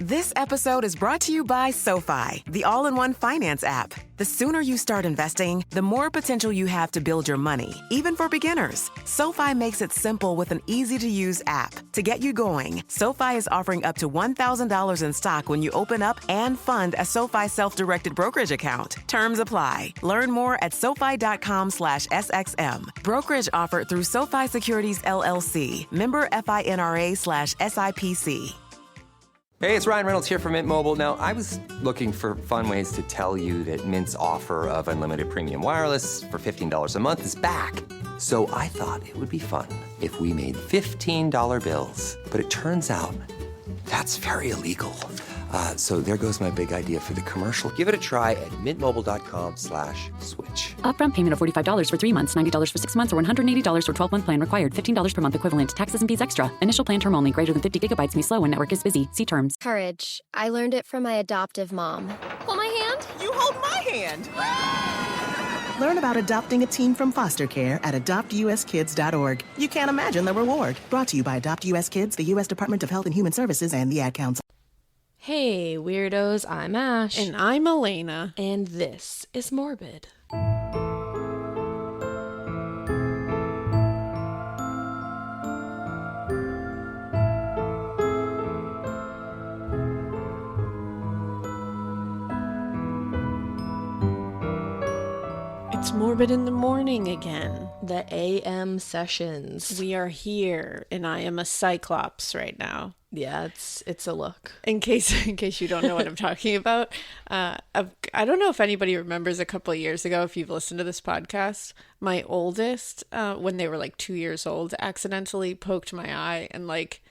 This episode is brought to you by SoFi, the all-in-one finance app. The sooner you start investing, the more potential you have to build your money, even for beginners. SoFi makes it simple with an easy-to-use app. To get you going, SoFi is offering up to $1,000 in stock when you open up and fund a SoFi self-directed brokerage account. Terms apply. Learn more at SoFi.com/SXM. Brokerage offered through SoFi Securities LLC. Member FINRA/SIPC. Hey, it's Ryan Reynolds here from Mint Mobile. Now, I was looking for fun ways to tell you that Mint's offer of unlimited premium wireless for $15 a month is back. So I thought it would be fun if we made $15 bills. But it turns out that's very illegal. So there goes my big idea for the commercial. Give it a try at mintmobile.com/switch. Upfront payment of $45 for 3 months, $90 for 6 months, or $180 for 12-month plan required. $15 per month equivalent. Taxes and fees extra. Initial plan term only. Greater than 50 gigabytes may slow when network is busy. See terms. Courage. I learned it from my adoptive mom. Hold my hand. You hold my hand. Learn about adopting a teen from foster care at adoptuskids.org. You can't imagine the reward. Brought to you by Adopt US Kids, the U.S. Department of Health and Human Services, and the Ad Council. Hey, weirdos, I'm Ash. And I'm Alaina. And this is Morbid. It's Morbid in the morning again. The AM sessions. We are here, and I am a cyclops right now. Yeah, it's a look. In case you don't know what I'm talking about, I don't know if anybody remembers a couple of years ago, if you've listened to this podcast, my oldest, when they were like 2 years old, accidentally poked my eye and like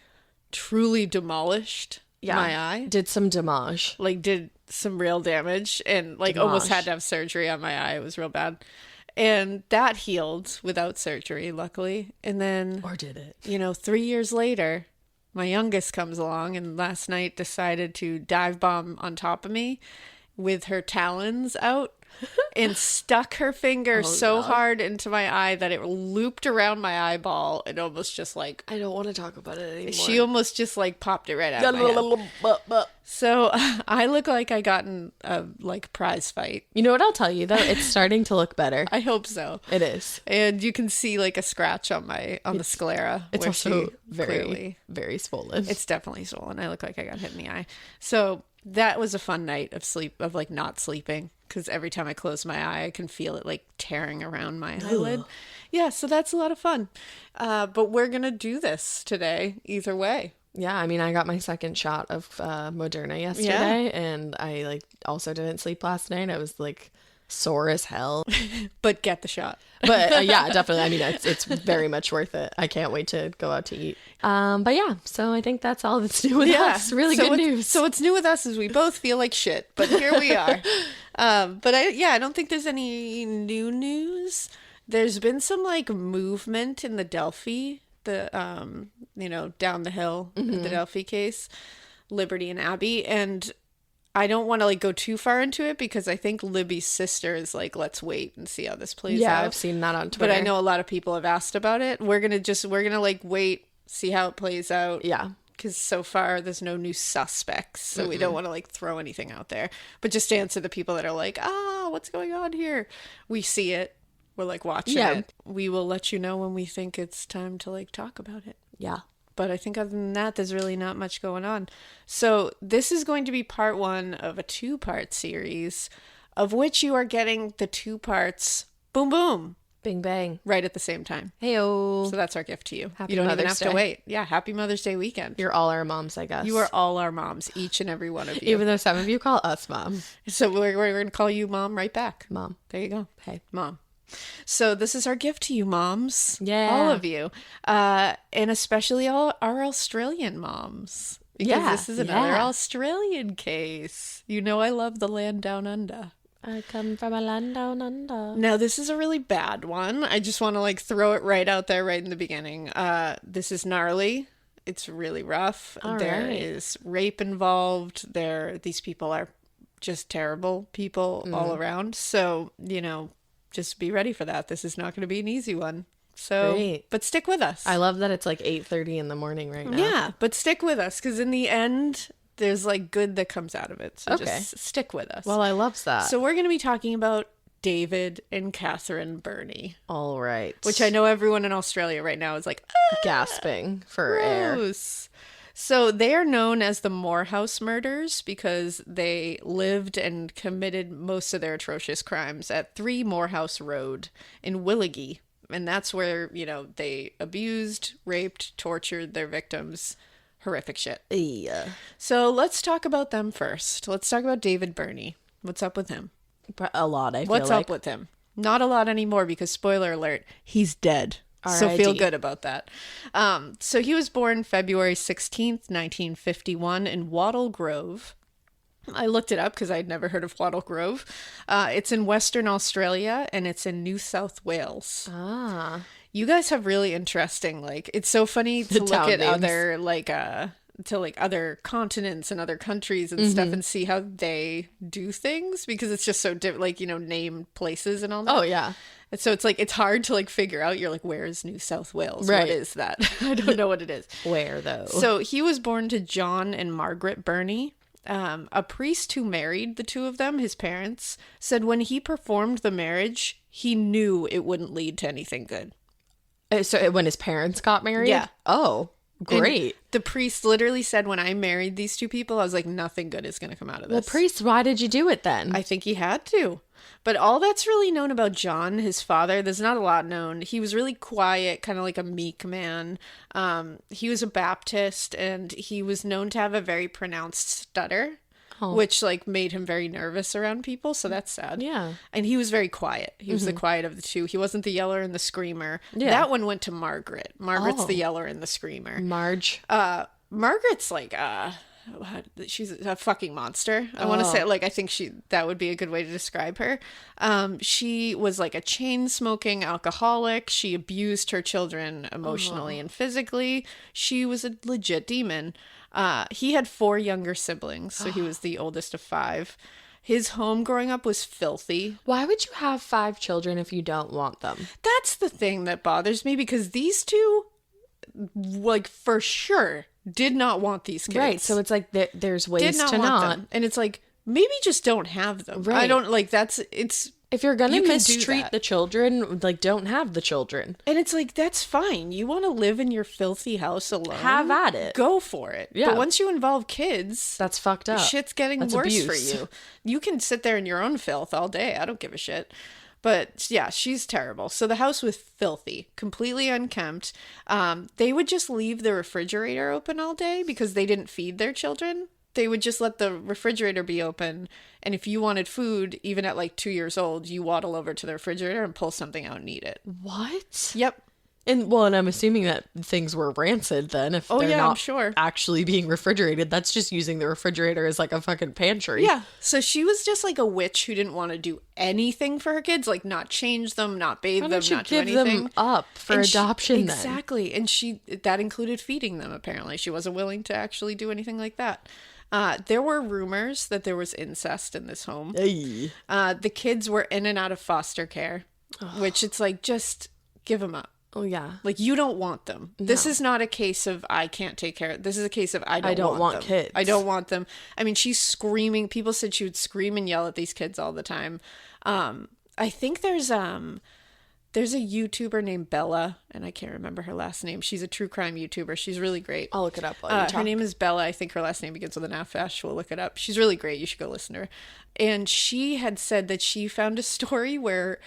truly demolished my eye. Did some damage. Like did some real damage and like almost had to have surgery on my eye. It was real bad. And that healed without surgery, luckily. And then... Or did it? 3 years later... My youngest comes along and last night decided to dive bomb on top of me with her talons out and stuck her finger hard into my eye that it looped around my eyeball and almost just like... I don't want to talk about it anymore. She almost just like popped it right out of my head. So I look like I got in a prize fight. You know what I'll tell you though? It's starting to look better. I hope so. It is. And you can see like a scratch on the sclera. It's also very, very swollen. It's definitely swollen. I look like I got hit in the eye. So that was a fun night of not sleeping. Because every time I close my eye, I can feel it like tearing around my eyelid. Yeah, so that's a lot of fun. But we're going to do this today either way. Yeah, I mean, I got my second shot of Moderna yesterday, and I also didn't sleep last night. I was sore as hell. But get the shot. But yeah, definitely. I mean, it's very much worth it. I can't wait to go out to eat. But yeah, so I think that's all that's new with us. Really good news. So what's new with us is we both feel like shit, but here we are. But I don't think there's any new news. There's been some movement in the Delphi, down the hill at the Delphi case, Liberty and Abby, and I don't want to go too far into it because I think Libby's sister is let's wait and see how this plays out. Yeah, I've seen that on Twitter. But I know a lot of people have asked about it. We're gonna wait, see how it plays out. Yeah. Because so far there's no new suspects, so we don't want to throw anything out there. But just to answer the people that are what's going on here? We see it. We're watching it. We will let you know when we think it's time to talk about it. Yeah. But I think other than that, there's really not much going on. So this is going to be part one of a 2-part series, of which you are getting the 2 parts, boom, boom. Bing, bang. Right at the same time. Hey-o. So that's our gift to you. Happy you don't Mother's even have Day. to wait. Yeah, happy Mother's Day weekend. You're all our moms, I guess. You are all our moms, each and every one of you. Even though some of you call us mom. So we're going to call you mom right back. Mom. There you go. Hey. Mom. So this is our gift to you, moms. Yeah. All of you. And especially all our Australian moms. Because this is another Australian case. I love the land down under. I come from a land down under. Now, this is a really bad one. I just want to throw it right out there right in the beginning. This is gnarly. It's really rough. There is rape involved. These people are just terrible people all around. So, just be ready for that. This is not going to be an easy one. So, Great. But stick with us. I love that it's 8:30 in the morning right now. Yeah, but stick with us because in the end, there's like good that comes out of it. So just stick with us. Well, I love that. So we're going to be talking about David and Catherine Birnie. All right. Which I know everyone in Australia right now is like, gasping for air. So they are known as the Morehouse murders because they lived and committed most of their atrocious crimes at 3 Morehouse Road in Willagee. And that's where, you know, they abused, raped, tortured their victims. Horrific shit. Yeah. So let's talk about them first. Let's talk about David Birnie. What's up with him? A lot, I feel What's like. up with him? Not a lot anymore because, spoiler alert, he's dead. So feel good about that. So he was born February 16th, 1951 in Wattle Grove. I looked it up because I'd never heard of Wattle Grove. It's in Western Australia and it's in New South Wales. Ah. You guys have really interesting, like, it's so funny to look at other, like, to like other continents and other countries and stuff and see how they do things because it's just so different, like, you know, name places and all that. Oh, yeah. And so it's like, it's hard to like figure out. You're like, where is New South Wales? Right. What is that? I don't know what it is. Where though? So he was born to John and Margaret Birnie. A priest who married the two of them, his parents, said when he performed the marriage, he knew it wouldn't lead to anything good. So when his parents got married? Yeah. Oh, great. And the priest literally said, when I married these two people, I was like, nothing good is going to come out of this. Well, priest, why did you do it then? I think he had to. But all that's really known about John, his father, there's not a lot known. He was really quiet, kind of like a meek man. He was a Baptist, and he was known to have a very pronounced stutter, which like made him very nervous around people. So that's sad. Yeah. And he was very quiet. He was the quiet of the two. He wasn't the yeller and the screamer. Yeah. That one went to Margaret. Margaret's the yeller and the screamer. Marge. Margaret's like, she's a fucking monster. I want to say, like, I think that would be a good way to describe her. She was like a chain smoking alcoholic. She abused her children emotionally and physically. She was a legit demon. He had 4 younger siblings, so he was the oldest of 5. His home growing up was filthy. Why would you have 5 children if you don't want them? That's the thing that bothers me because these two, like, for sure did not want these kids. Right, so it's like there's ways did to want not. them. And it's like, maybe just don't have them. Right. I don't, like, it's... If you're going You to can do mistreat that. the children, like, don't have the children. And it's like, that's fine. You want to live in your filthy house alone? Have at it. Go for it. Yeah. But once you involve kids... That's fucked up. Shit's getting That's worse abuse. for you. You can sit there in your own filth all day. I don't give a shit. But yeah, she's terrible. So the house was filthy, completely unkempt. They would just leave the refrigerator open all day because they didn't feed their children. They would just let the refrigerator be open. And if you wanted food, even at like 2 years old, you waddle over to the refrigerator and pull something out and eat it. What? Yep. And I'm assuming that things were rancid then. If they're I'm not sure. actually being refrigerated, that's just using the refrigerator as like a fucking pantry. Yeah. So she was just like a witch who didn't want to do anything for her kids, like not change them, not bathe Why them, don't you not do give anything. them up for And adoption then? Exactly. And that included feeding them, apparently. She wasn't willing to actually do anything like that. There were rumors that there was incest in this home. Hey. The kids were in and out of foster care, which it's like, just give them up. Oh, yeah. Like, you don't want them. No. This is not a case of I can't take care of. This is a case of I don't want them. Kids. I don't want them. I mean, she's screaming. People said she would scream and yell at these kids all the time. I think there's a YouTuber named Bella, and I can't remember her last name. She's a true crime YouTuber. She's really great. I'll look it up while you talk. Her name is Bella. I think her last name begins with an F. Ash, we'll look it up. She's really great. You should go listen to her. And she had said that she found a story where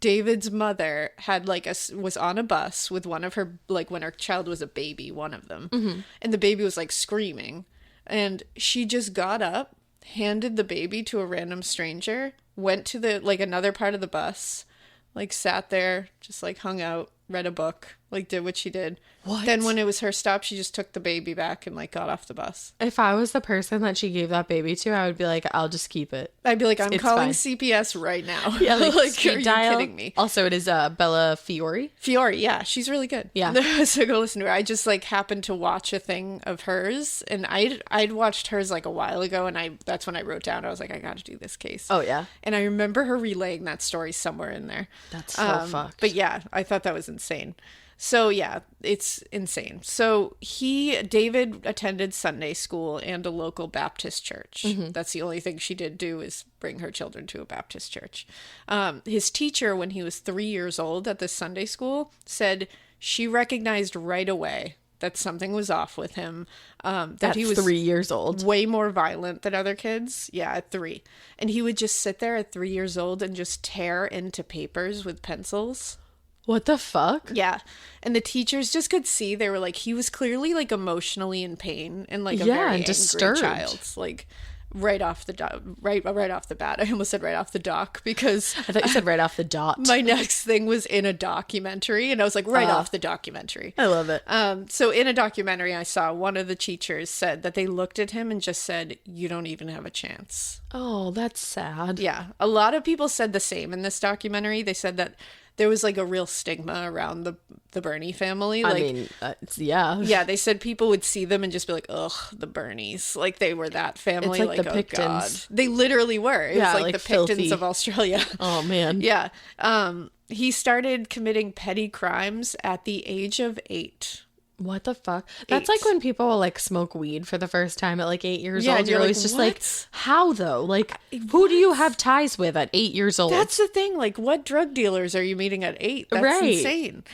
David's mother had was on a bus with one of her, like when her child was a baby, one of them. Mm-hmm. And the baby was like screaming. And she just got up, handed the baby to a random stranger, went to the another part of the bus, sat there, just hung out, read a book, did what she did. What? Then when it was her stop, she just took the baby back and got off the bus. If I was the person that she gave that baby to, I would be like, I'll just keep it. I'd be like, I'm It's calling fine. CPS right now. Yeah, are speed you dial. kidding me? Also, it is Bella Fiore. Fiore, yeah, she's really good. Yeah. So go listen to her. I just happened to watch a thing of hers, and I'd watched hers a while ago, and that's when I wrote down, I was like, I got to do this case. Oh, yeah. And I remember her relaying that story somewhere in there. That's so fucked. But yeah, I thought that was insane. So yeah, it's insane. So David attended Sunday school and a local Baptist church. That's the only thing she did do, is bring her children to a Baptist church. His teacher, when he was 3 years old at this Sunday school, said she recognized right away that something was off with him. That he was 3 years old. Way more violent than other kids. Yeah, at 3. And he would just sit there at 3 years old and just tear into papers with pencils. What the fuck? Yeah. And the teachers just could see, they were like, he was clearly like emotionally in pain and like a very angry disturbed child. Like right off the right off the bat. I almost said right off the dock, because I thought you said right off the dot. My next thing was in a documentary, and I was like, right off the documentary. I love it. So in a documentary I saw, one of the teachers said that they looked at him and just said, you don't even have a chance. Oh, that's sad. Yeah. A lot of people said the same in this documentary. They said that there was like a real stigma around the Birnie family. Like, I mean, yeah. Yeah, they said people would see them and just be like, ugh, the Birnies. Like, they were that family. It's like the oh Pictons. God. They literally were. It was like the filthy. Pictons of Australia. Oh, man. Yeah. He started committing petty crimes at the age of 8. What the fuck? That's like when people will like smoke weed for the first time at like 8 years Yeah, old. and you're You're always like, just "What?" like, how though? Like, who do you have ties with at 8 years old? That's the thing. Like, what drug dealers are you meeting at 8? That's Right. insane.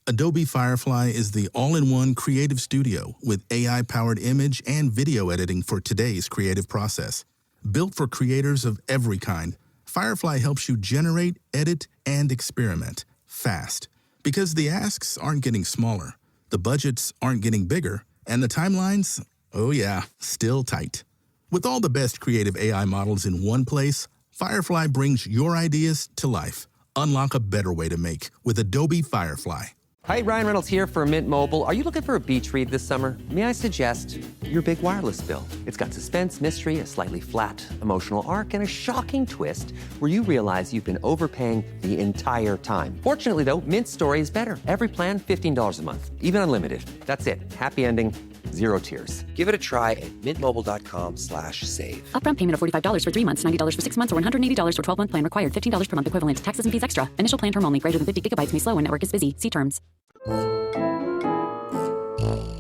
Adobe Firefly is the all-in-one creative studio with AI-powered image and video editing for today's creative process. Built for creators of every kind, Firefly helps you generate, edit, and experiment fast. Because the asks aren't getting smaller, the budgets aren't getting bigger, and the timelines, oh yeah, still tight. With all the best creative AI models in one place, Firefly brings your ideas to life. Unlock a better way to make with Adobe Firefly. Hi, Ryan Reynolds here for Mint Mobile. Are you looking for a beach read this summer? May I suggest your big wireless bill? It's got suspense, mystery, a slightly flat, emotional arc, and a shocking twist where you realize you've been overpaying the entire time. Fortunately, though, Mint's story is better. Every plan, $15 a month. Even unlimited. That's it. Happy ending, 0 tears. Give it a try at mintmobile.com/save. Upfront payment of $45 for 3 months, $90 for 6 months, or $180 for 12-month plan required. $15 per month equivalent. Taxes and fees extra. Initial plan term only. Greater than 50 gigabytes may slow when network is busy. See terms.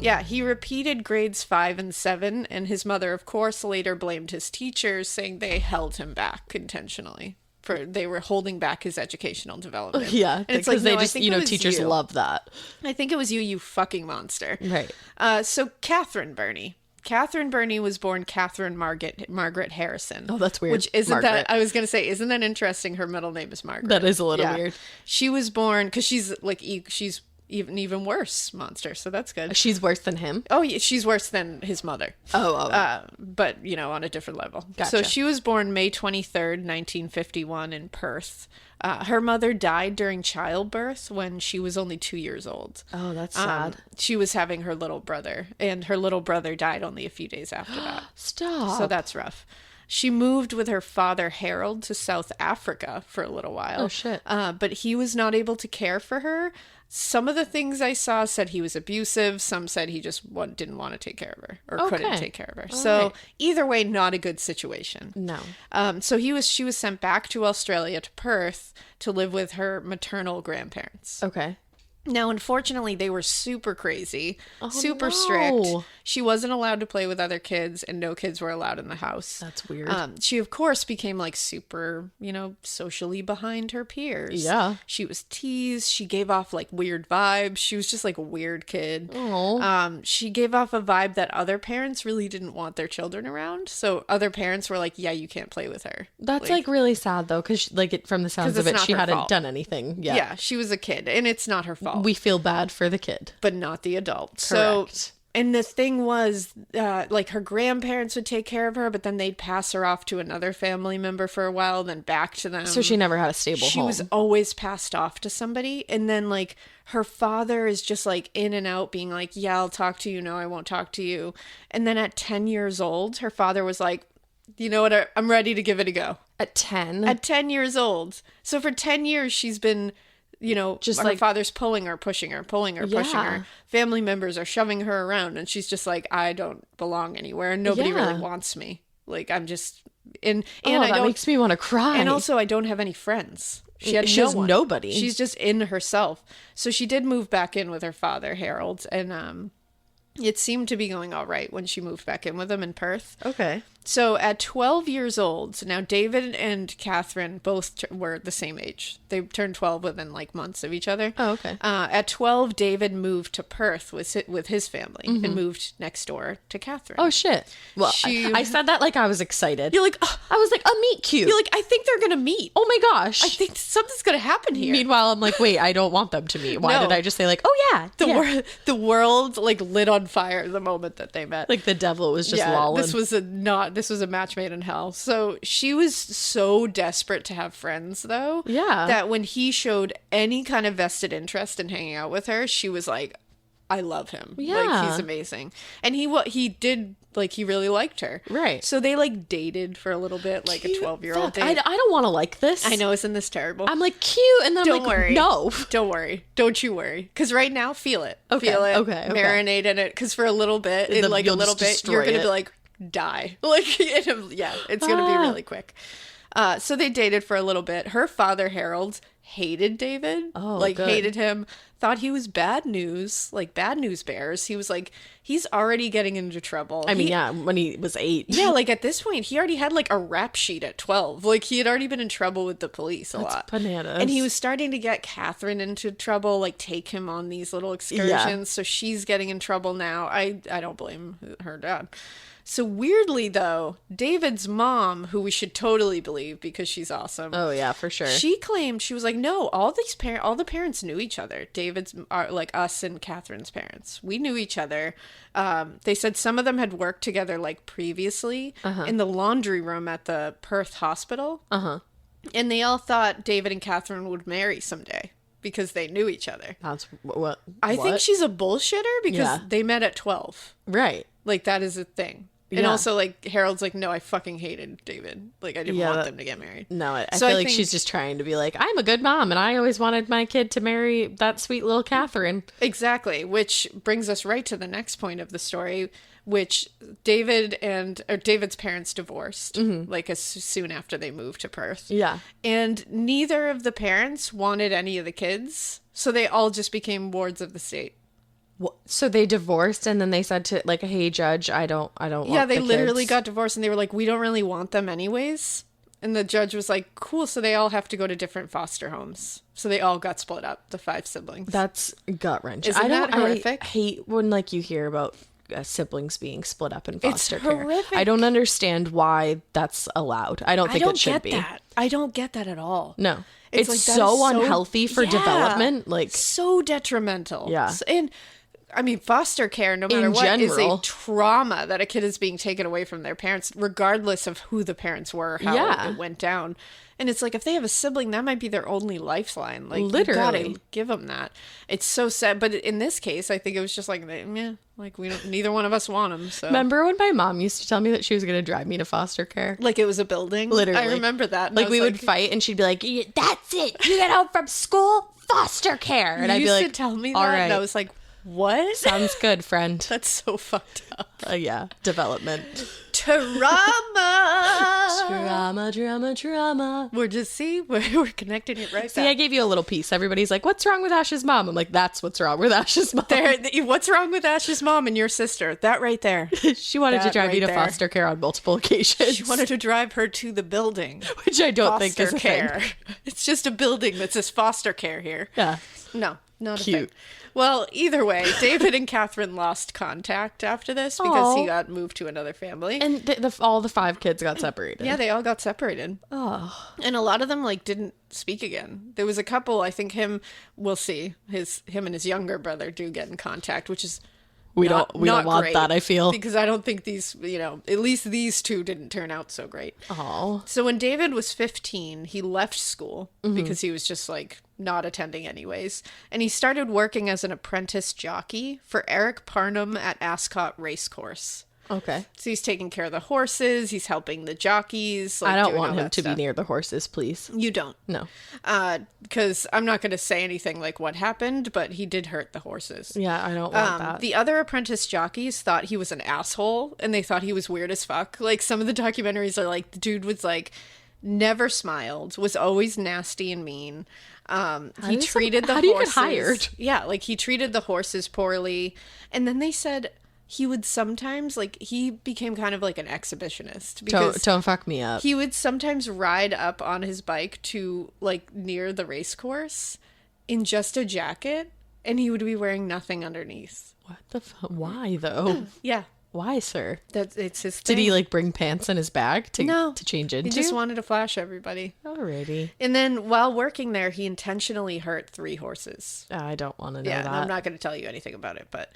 Yeah, he repeated grades 5 and 7, and his mother, of course, later blamed his teachers, saying they held him back intentionally. They were holding back his educational development. Yeah, and it's because like, they no, just, I think teachers love that. I think it was you fucking monster. Right. So Catherine Birnie. Catherine Birnie was born Catherine Margaret Harrison. Oh, that's weird. Which isn't Margaret. that, I was going to say, isn't that interesting? Her middle name is Margaret. That is a little weird. She was born, because she's even worse monster, so that's good. She's worse than him? Oh, yeah, she's worse than his mother. But, on a different level. Gotcha. So she was born May 23rd, 1951 in Perth. Her mother died during childbirth when she was only 2 years old. Oh, that's sad. She was having her little brother, and her little brother died only a few days after that. Stop. So that's rough. She moved with her father, Harold, to South Africa for a little while. Oh, shit. But he was not able to care for her. Some of the things I saw said he was abusive. Some said he just didn't want to take care of her or couldn't take care of her. So either way, not a good situation. No. So she was sent back to Australia, to Perth, to live with her maternal grandparents. Okay. Now, unfortunately, they were super crazy, super strict. She wasn't allowed to play with other kids, and no kids were allowed in the house. That's weird. She, of course, became like super, socially behind her peers. Yeah. She was teased. She gave off like weird vibes. She was just like a weird kid. Oh. She gave off a vibe that other parents really didn't want their children around. So other parents were like, yeah, you can't play with her. That's like really sad though, because from the sounds of it, she hadn't done anything. Yeah, she was a kid, and it's not her fault. We feel bad for the kid, but not the adult. Correct. So, and the thing was, like her grandparents would take care of her, but then they'd pass her off to another family member for a while, then back to them. So she never had a stable home. She was always passed off to somebody. And then like her father is just like in and out being like, yeah, I'll talk to you. No, I won't talk to you. And then at 10 years old, her father was like, you know what? I'm ready to give it a go. At 10? At 10 years old. So for 10 years, she's been... just her father's pulling her, pushing her, pushing her. Family members are shoving her around, and she's just like, I don't belong anywhere, and nobody really wants me. Like, I'm just And that makes me want to cry. And also, I don't have any friends. She has nobody. She's just in herself. So she did move back in with her father, Harold, and it seemed to be going all right when she moved back in with him in Perth. Okay. So at 12 years old, now David and Catherine both were the same age. They turned 12 within like months of each other. Oh, okay. At 12, David moved to Perth with his family and moved next door to Catherine. Oh, shit. Well, I said that like I was excited. You're like, I was like, a meet cute. You're like, I think they're going to meet. Oh my gosh. I think something's going to happen here. Meanwhile, I'm like, wait, I don't want them to meet. Why did I just say like, oh yeah. The world like lit on fire the moment that they met. Like the devil was just lolling. This was a match made in hell. So she was so desperate to have friends though. Yeah. That when he showed any kind of vested interest in hanging out with her, she was like, I love him. Yeah. Like he's amazing. And he did like he really liked her. Right. So they like dated for a little bit, like Cute. a 12-year-old date. I don't want to like this. I know, isn't this terrible? I'm like cute and then Don't I'm like worry. no. Don't worry. Don't you worry. Because right now, feel it. Okay. Feel it. Okay. Marinate in it. Because for a little bit, in like a you'll little just bit, you're going to destroy be it. like, die. Like, yeah, it's going to be really quick. So they dated for a little bit. Her father, Harold, hated David. Oh, like, good. hated him. Thought he was bad news. Like, bad news bears. He was like, he's already getting into trouble. I mean, yeah, when he was 8. Yeah, like at this point, he already had like a rap sheet at 12. Like he had already been in trouble with the police a lot. Bananas. And he was starting to get Catherine into trouble, like take him on these little excursions. Yeah. So she's getting in trouble now. I don't blame her dad. So weirdly though, David's mom, who we should totally believe because she's awesome. Oh yeah, for sure. She claimed, she was like, no, all the parents knew each other. David's are like us and Catherine's parents. We knew each other. They said some of them had worked together like previously in the laundry room at the Perth hospital. And they all thought David and Catherine would marry someday because they knew each other. That's what I think she's a bullshitter because Yeah. they met at 12. right. Like that is a thing. And Yeah. also, like, Harold's like, no, I fucking hated David. Like, I didn't want them to get married. No, I So feel I like think- she's just trying to be like, I'm a good mom, and I always wanted my kid to marry that sweet little Catherine. Exactly, which brings us right to the next point of the story, which David's parents divorced, like as soon after they moved to Perth. Yeah. And neither of the parents wanted any of the kids, so they all just became wards of the state. So they divorced, and then they said to like, "Hey, judge, I don't want." Yeah, they the literally kids. got divorced, and they were like, we don't really want them anyways. And the judge was like, cool, so they all have to go to different foster homes. So they all got split up, the 5 siblings. That's gut wrenching. Isn't that horrific? I hate when like you hear about siblings being split up in foster care. horrific. I don't understand why that's allowed. I don't think it should be. That. I don't get that at all. No, it's like, that so is unhealthy for development. Like so detrimental. Yeah. And I mean, foster care, no matter In what, is general. a trauma that a kid is being taken away from their parents, regardless of who the parents were, how Yeah. it went down. And it's like, if they have a sibling, that might be their only lifeline. Like, Literally. you gotta give them that. It's so sad. But in this case, I think it was just like, like neither one of us want them. So. remember when my mom used to tell me that she was going to drive me to foster care? Like it was a building. Literally. I remember that. And Like I we was would fight, and she'd be like, "That's it. You get home from school, foster care." And you I'd be used like, to tell me that. "All right, And I was like, what? sounds good, friend." That's so fucked up. Yeah, development. Trauma. Drama. We're just, we're connecting it right See, back. I gave you a little piece. Everybody's like, "What's wrong with Ash's mom?" I'm like, "That's what's wrong with Ash's mom." What's wrong with Ash's mom and your sister? That right there. She wanted to That drive me right to there. foster care on multiple occasions. She wanted to drive her to the building. which I don't think is Foster a care. thing. It's just a building that says foster care here. Yeah. No, not a Cute. thing. Well, either way, David and Catherine lost contact after this because he Aw. got moved to another family. And all the 5 kids got separated. Yeah, they all got separated. Oh. And a lot of them like didn't speak again. There was a couple, I think we'll see. Him and his younger brother do get in contact, which is We not don't want great, that, I feel. because I don't think these, at least these two didn't turn out so great. Oh. So when David was 15, he left school Mm-hmm. because he was just like not attending anyways. And he started working as an apprentice jockey for Eric Parnham at Ascot Racecourse. Okay. So he's taking care of the horses. He's helping the jockeys. Like, I don't doing want all him that to stuff. be near the horses, please. You don't. No. Because I'm not going to say anything like what happened, but he did hurt the horses. Yeah, I don't want that. The other apprentice jockeys thought he was an asshole, and they thought he was weird as fuck. Like, some of the documentaries are like, the dude was like, never smiled, was always nasty and mean. He treated the horses. How do you get hired? Yeah, like, he treated the horses poorly. And then they said he would sometimes, like, he became kind of like an exhibitionist. Because Don't fuck me up. he would sometimes ride up on his bike to, like, near the race course in just a jacket, and he would be wearing nothing underneath. What the fuck? Why, though? Yeah. Why, sir? It's his thing. Did he, like, bring pants in his bag to change into? He just wanted to flash everybody. Alrighty. And then while working there, he intentionally hurt 3 horses. I don't want to know Yeah, that. and I'm not going to tell you anything about it, but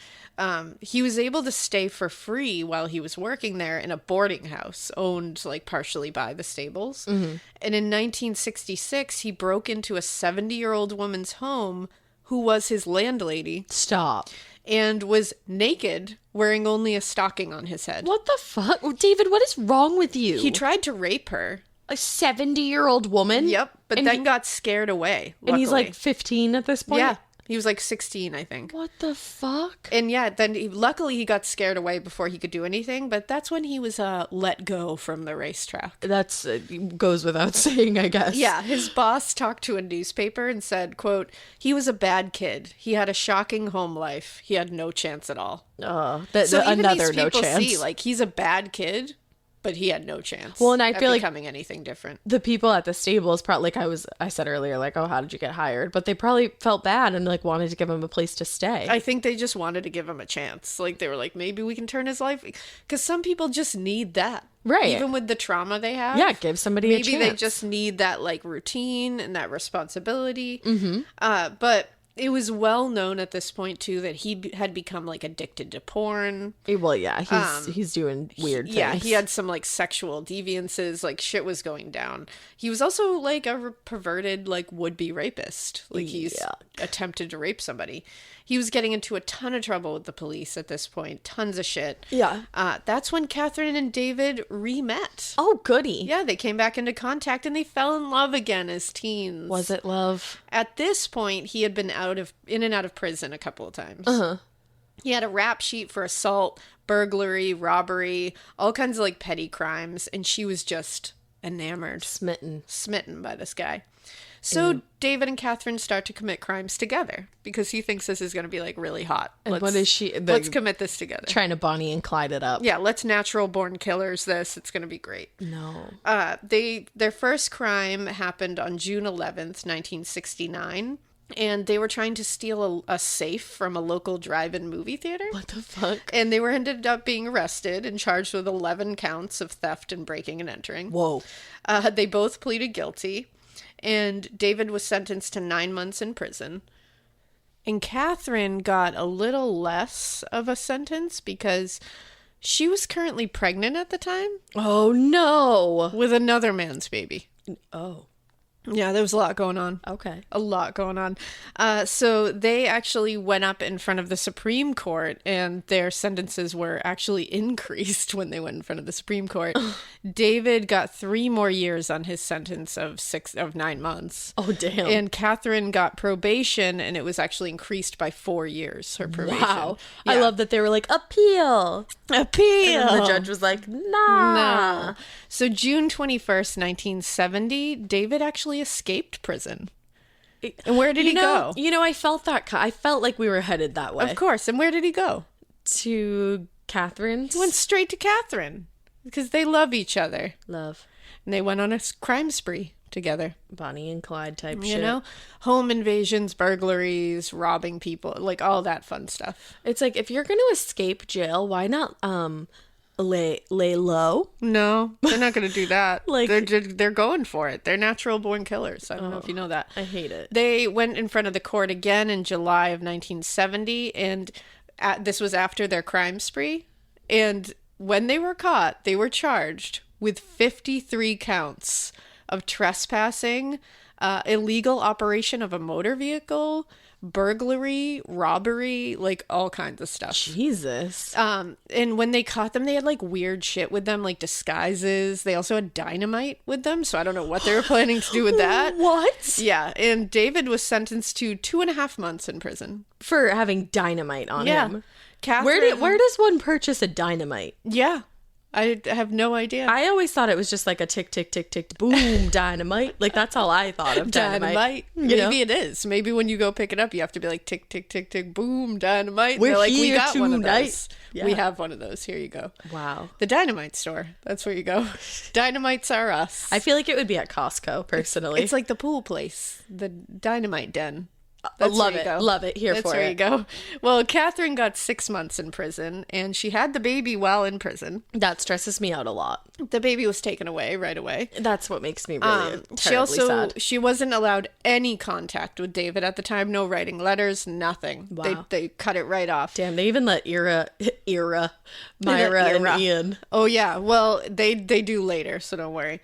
he was able to stay for free while he was working there in a boarding house owned, like, partially by the stables. Mm-hmm. And in 1966, he broke into a 70-year-old woman's home who was his landlady. Stop. And was naked, wearing only a stocking on his head. What the fuck? David, what is wrong with you? He tried to rape her. A 70-year-old woman? Yep, but then got scared away. Luckily. And he's like 15 at this point? Yeah, he was like 16, I think. What the fuck? And yeah, then luckily he got scared away before he could do anything, but that's when he was let go from the racetrack. That's goes without saying, I guess. Yeah, his boss talked to a newspaper and said, quote, "He was a bad kid. He had a shocking home life. He had no chance at all." So even another these no people chance. see, like, he's a bad kid, but he had no chance. Well, and I at feel like becoming anything different. The people at the stables probably, like I said earlier, like, oh, how did you get hired? But they probably felt bad and, like, wanted to give him a place to stay. I think they just wanted to give him a chance. Like, they were like, maybe we can turn his life, because some people just need that. Right. Even with the trauma they have. Yeah, give somebody a chance. Maybe they just need that, like, routine and that responsibility. Mm-hmm. But it was well known at this point, too, that he had become, like, addicted to porn. Well, yeah, he's doing weird things. Yeah, he had some, like, sexual deviances. Like, shit was going down. He was also, like, a perverted, like, would-be rapist. Like, he's attempted to rape somebody. He was getting into a ton of trouble with the police at this point. Tons of shit. Yeah. That's when Catherine and David re-met. Oh, goody. Yeah, they came back into contact and they fell in love again as teens. Was it love? At this point, he had been in and out of prison a couple of times. He had a rap sheet for assault, burglary, robbery, all kinds of, like, petty crimes, and she was just enamored. Smitten by this guy. So David and Catherine start to commit crimes together because he thinks this is going to be, like, really hot. And what is she? Let's commit this together. Trying to Bonnie and Clyde it up. Yeah, let's natural born killers this. It's going to be great. No. Their first crime happened on June 11th, 1969. And they were trying to steal a safe from a local drive-in movie theater. What the fuck? And they were ended up being arrested and charged with 11 counts of theft and breaking and entering. Whoa. They both pleaded guilty. And David was sentenced to 9 months in prison. And Catherine got a little less of a sentence because she was currently pregnant at the time. Oh, no. With another man's baby. Oh. Yeah, there was a lot going on. Okay. A lot going on. So they actually went up in front of the Supreme Court, and their sentences were actually increased when they went in front of the Supreme Court. David got 3 more years on his sentence of 9 months. Oh, damn. And Catherine got probation, and it was actually increased by 4 years, her probation. Wow. Yeah. I love that they were like, appeal. And then the judge was like, nah. No. So June 21st, 1970, David actually escaped prison. And where did he go? You know, I felt that. I felt like we were headed that way. Of course. And where did he go? To Catherine's. He went straight to Catherine because they love each other. Love. And they went on a crime spree together. Bonnie and Clyde type shit. You know? Home invasions, burglaries, robbing people, like all that fun stuff. It's like, if you're going to escape jail, why not lay low? No, they're not going to do that. Like, they're going for it. They're natural born killers. I don't know if you know that. I hate it. They went in front of the court again in July of 1970, and this was after their crime spree. And when they were caught, they were charged with 53 counts of trespassing, illegal operation of a motor vehicle, burglary, robbery, like all kinds of stuff. Jesus. And when they caught them, they had like weird shit with them, like disguises. They also had dynamite with them, so I don't know what they were planning to do with that. What? Yeah, and David was sentenced to 2.5 months in prison For having dynamite on him. Catherine, Where does one purchase a dynamite? Yeah, I have no idea. I always thought it was just like a tick, tick, tick, tick, boom, dynamite. Like, that's all I thought of dynamite. Maybe it is. Maybe when you go pick it up, you have to be like, tick, tick, tick, tick, boom, dynamite. We're They're like, we here got one of tonight. those. Yeah. We have one of those. Here you go. Wow. The dynamite store. That's where you go. Dynamites are us. I feel like it would be at Costco, personally. It's like the pool place, the dynamite den. That's love where it. you go. Love it. Here That's for where it. you go. Well, Catherine got 6 months in prison, and she had the baby while in prison. That stresses me out a lot. The baby was taken away right away. That's what makes me really terribly sad. She wasn't allowed any contact with David at the time. No writing letters, nothing. Wow. They cut it right off. Damn, they even let Myra and Ian. Oh yeah, well they do later, so don't worry.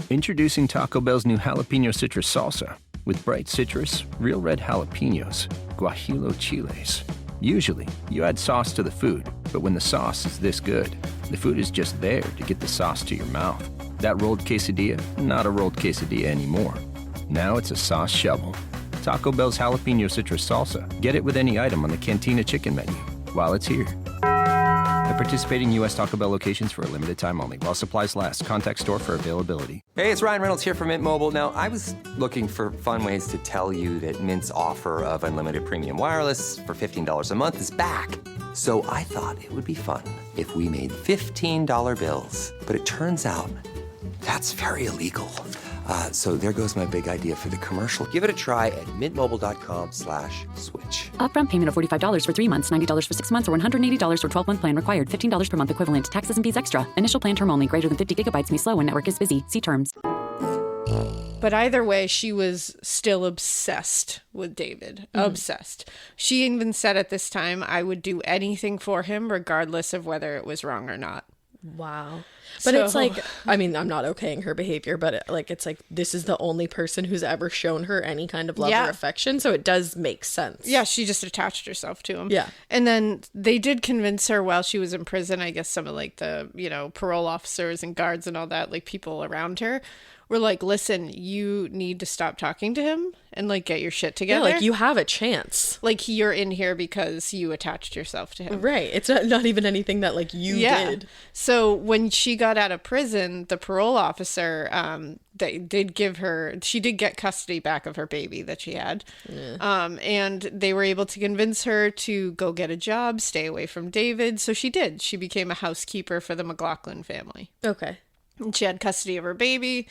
Introducing Taco Bell's new jalapeno citrus salsa with bright citrus, real red jalapenos, guajillo chiles. Usually, you add sauce to the food, but when the sauce is this good, the food is just there to get the sauce to your mouth. That rolled quesadilla, not a rolled quesadilla anymore. Now it's a sauce shovel. Taco Bell's jalapeno citrus salsa. Get it with any item on the Cantina chicken menu while it's here. At participating U.S. Taco Bell locations for a limited time only. While supplies last. Contact store for availability. Hey, it's Ryan Reynolds here from Mint Mobile. Now, I was looking for fun ways to tell you that Mint's offer of unlimited premium wireless for $15 a month is back. So I thought it would be fun if we made $15 bills. But it turns out that's very illegal. So there goes my big idea for the commercial. Give it a try at mintmobile.com/switch. Upfront payment of $45 for 3 months, $90 for 6 months, or $180 for 12-month plan required. $15 per month equivalent. Taxes and fees extra. Initial plan term only. Greater than 50 gigabytes may slow when network is busy. See terms. But either way, she was still obsessed with David. Obsessed. She even said at this time, I would do anything for him, regardless of whether it was wrong or not. Wow. But it's like, I mean, I'm not okaying her behavior, but it's like, this is the only person who's ever shown her any kind of love or affection. So it does make sense. Yeah, she just attached herself to him. Yeah. And then they did convince her while she was in prison, I guess some of like the, parole officers and guards and all that, like people around her were like, listen, you need to stop talking to him and like get your shit together. Yeah, like you have a chance. Like you're in here because you attached yourself to him. Right. It's not even anything that like you did. So when she got out of prison, the parole officer, she did get custody back of her baby that she had. Yeah. And they were able to convince her to go get a job, stay away from David. So she did. She became a housekeeper for the McLaughlin family. Okay. And she had custody of her baby.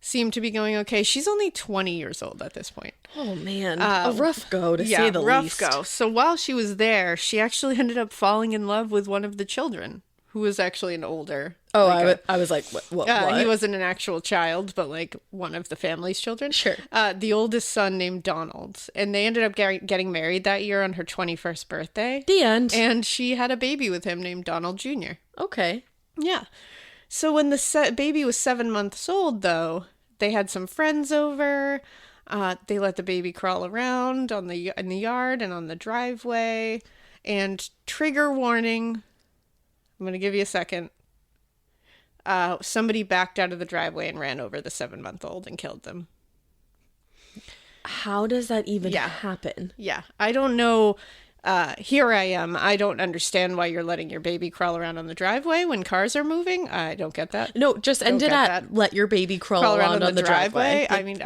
Seemed to be going okay. She's only 20 years old at this point. Oh, man. A rough go, to say the least. Rough go. So while she was there, she actually ended up falling in love with one of the children, who was actually an older. Oh, I was like, what? He wasn't an actual child, but like one of the family's children. Sure. The oldest son named Donald. And they ended up getting married that year on her 21st birthday. The end. And she had a baby with him named Donald Jr. Okay. Yeah. So when the baby was 7 months old, though, they had some friends over. They let the baby crawl around in the yard and on the driveway. And trigger warning, I'm going to give you a second. Somebody backed out of the driveway and ran over the 7-month-old and killed them. How does that even happen? Yeah, I don't know. Here I am. I don't understand why you're letting your baby crawl around on the driveway when cars are moving. I don't get that. No, just end it at let your baby crawl around on the driveway. I mean,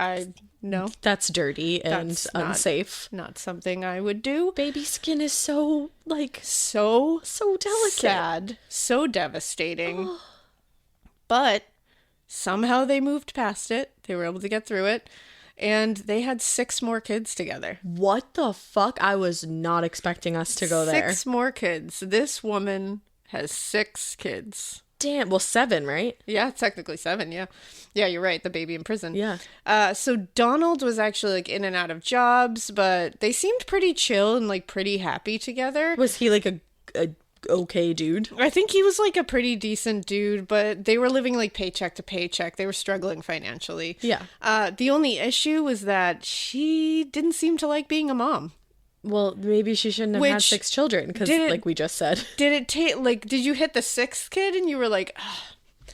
no. That's dirty and unsafe. Not something I would do. Baby skin is so, so delicate. Sad. So devastating. But somehow they moved past it. They were able to get through it. And they had 6 more kids together. What the fuck? I was not expecting us to go there. 6 more kids. This woman has 6 kids. Damn. Well, 7, right? Yeah, technically 7, yeah. Yeah, you're right. The baby in prison. Yeah. So Donald was actually like in and out of jobs, but they seemed pretty chill and like pretty happy together. Was he like a okay dude. I think he was like a pretty decent dude, but they were living like paycheck to paycheck. They were struggling financially. Yeah. The only issue was that she didn't seem to like being a mom. Well, maybe she shouldn't have had 6 children because, like we just said. Did you hit the 6th kid and you were like,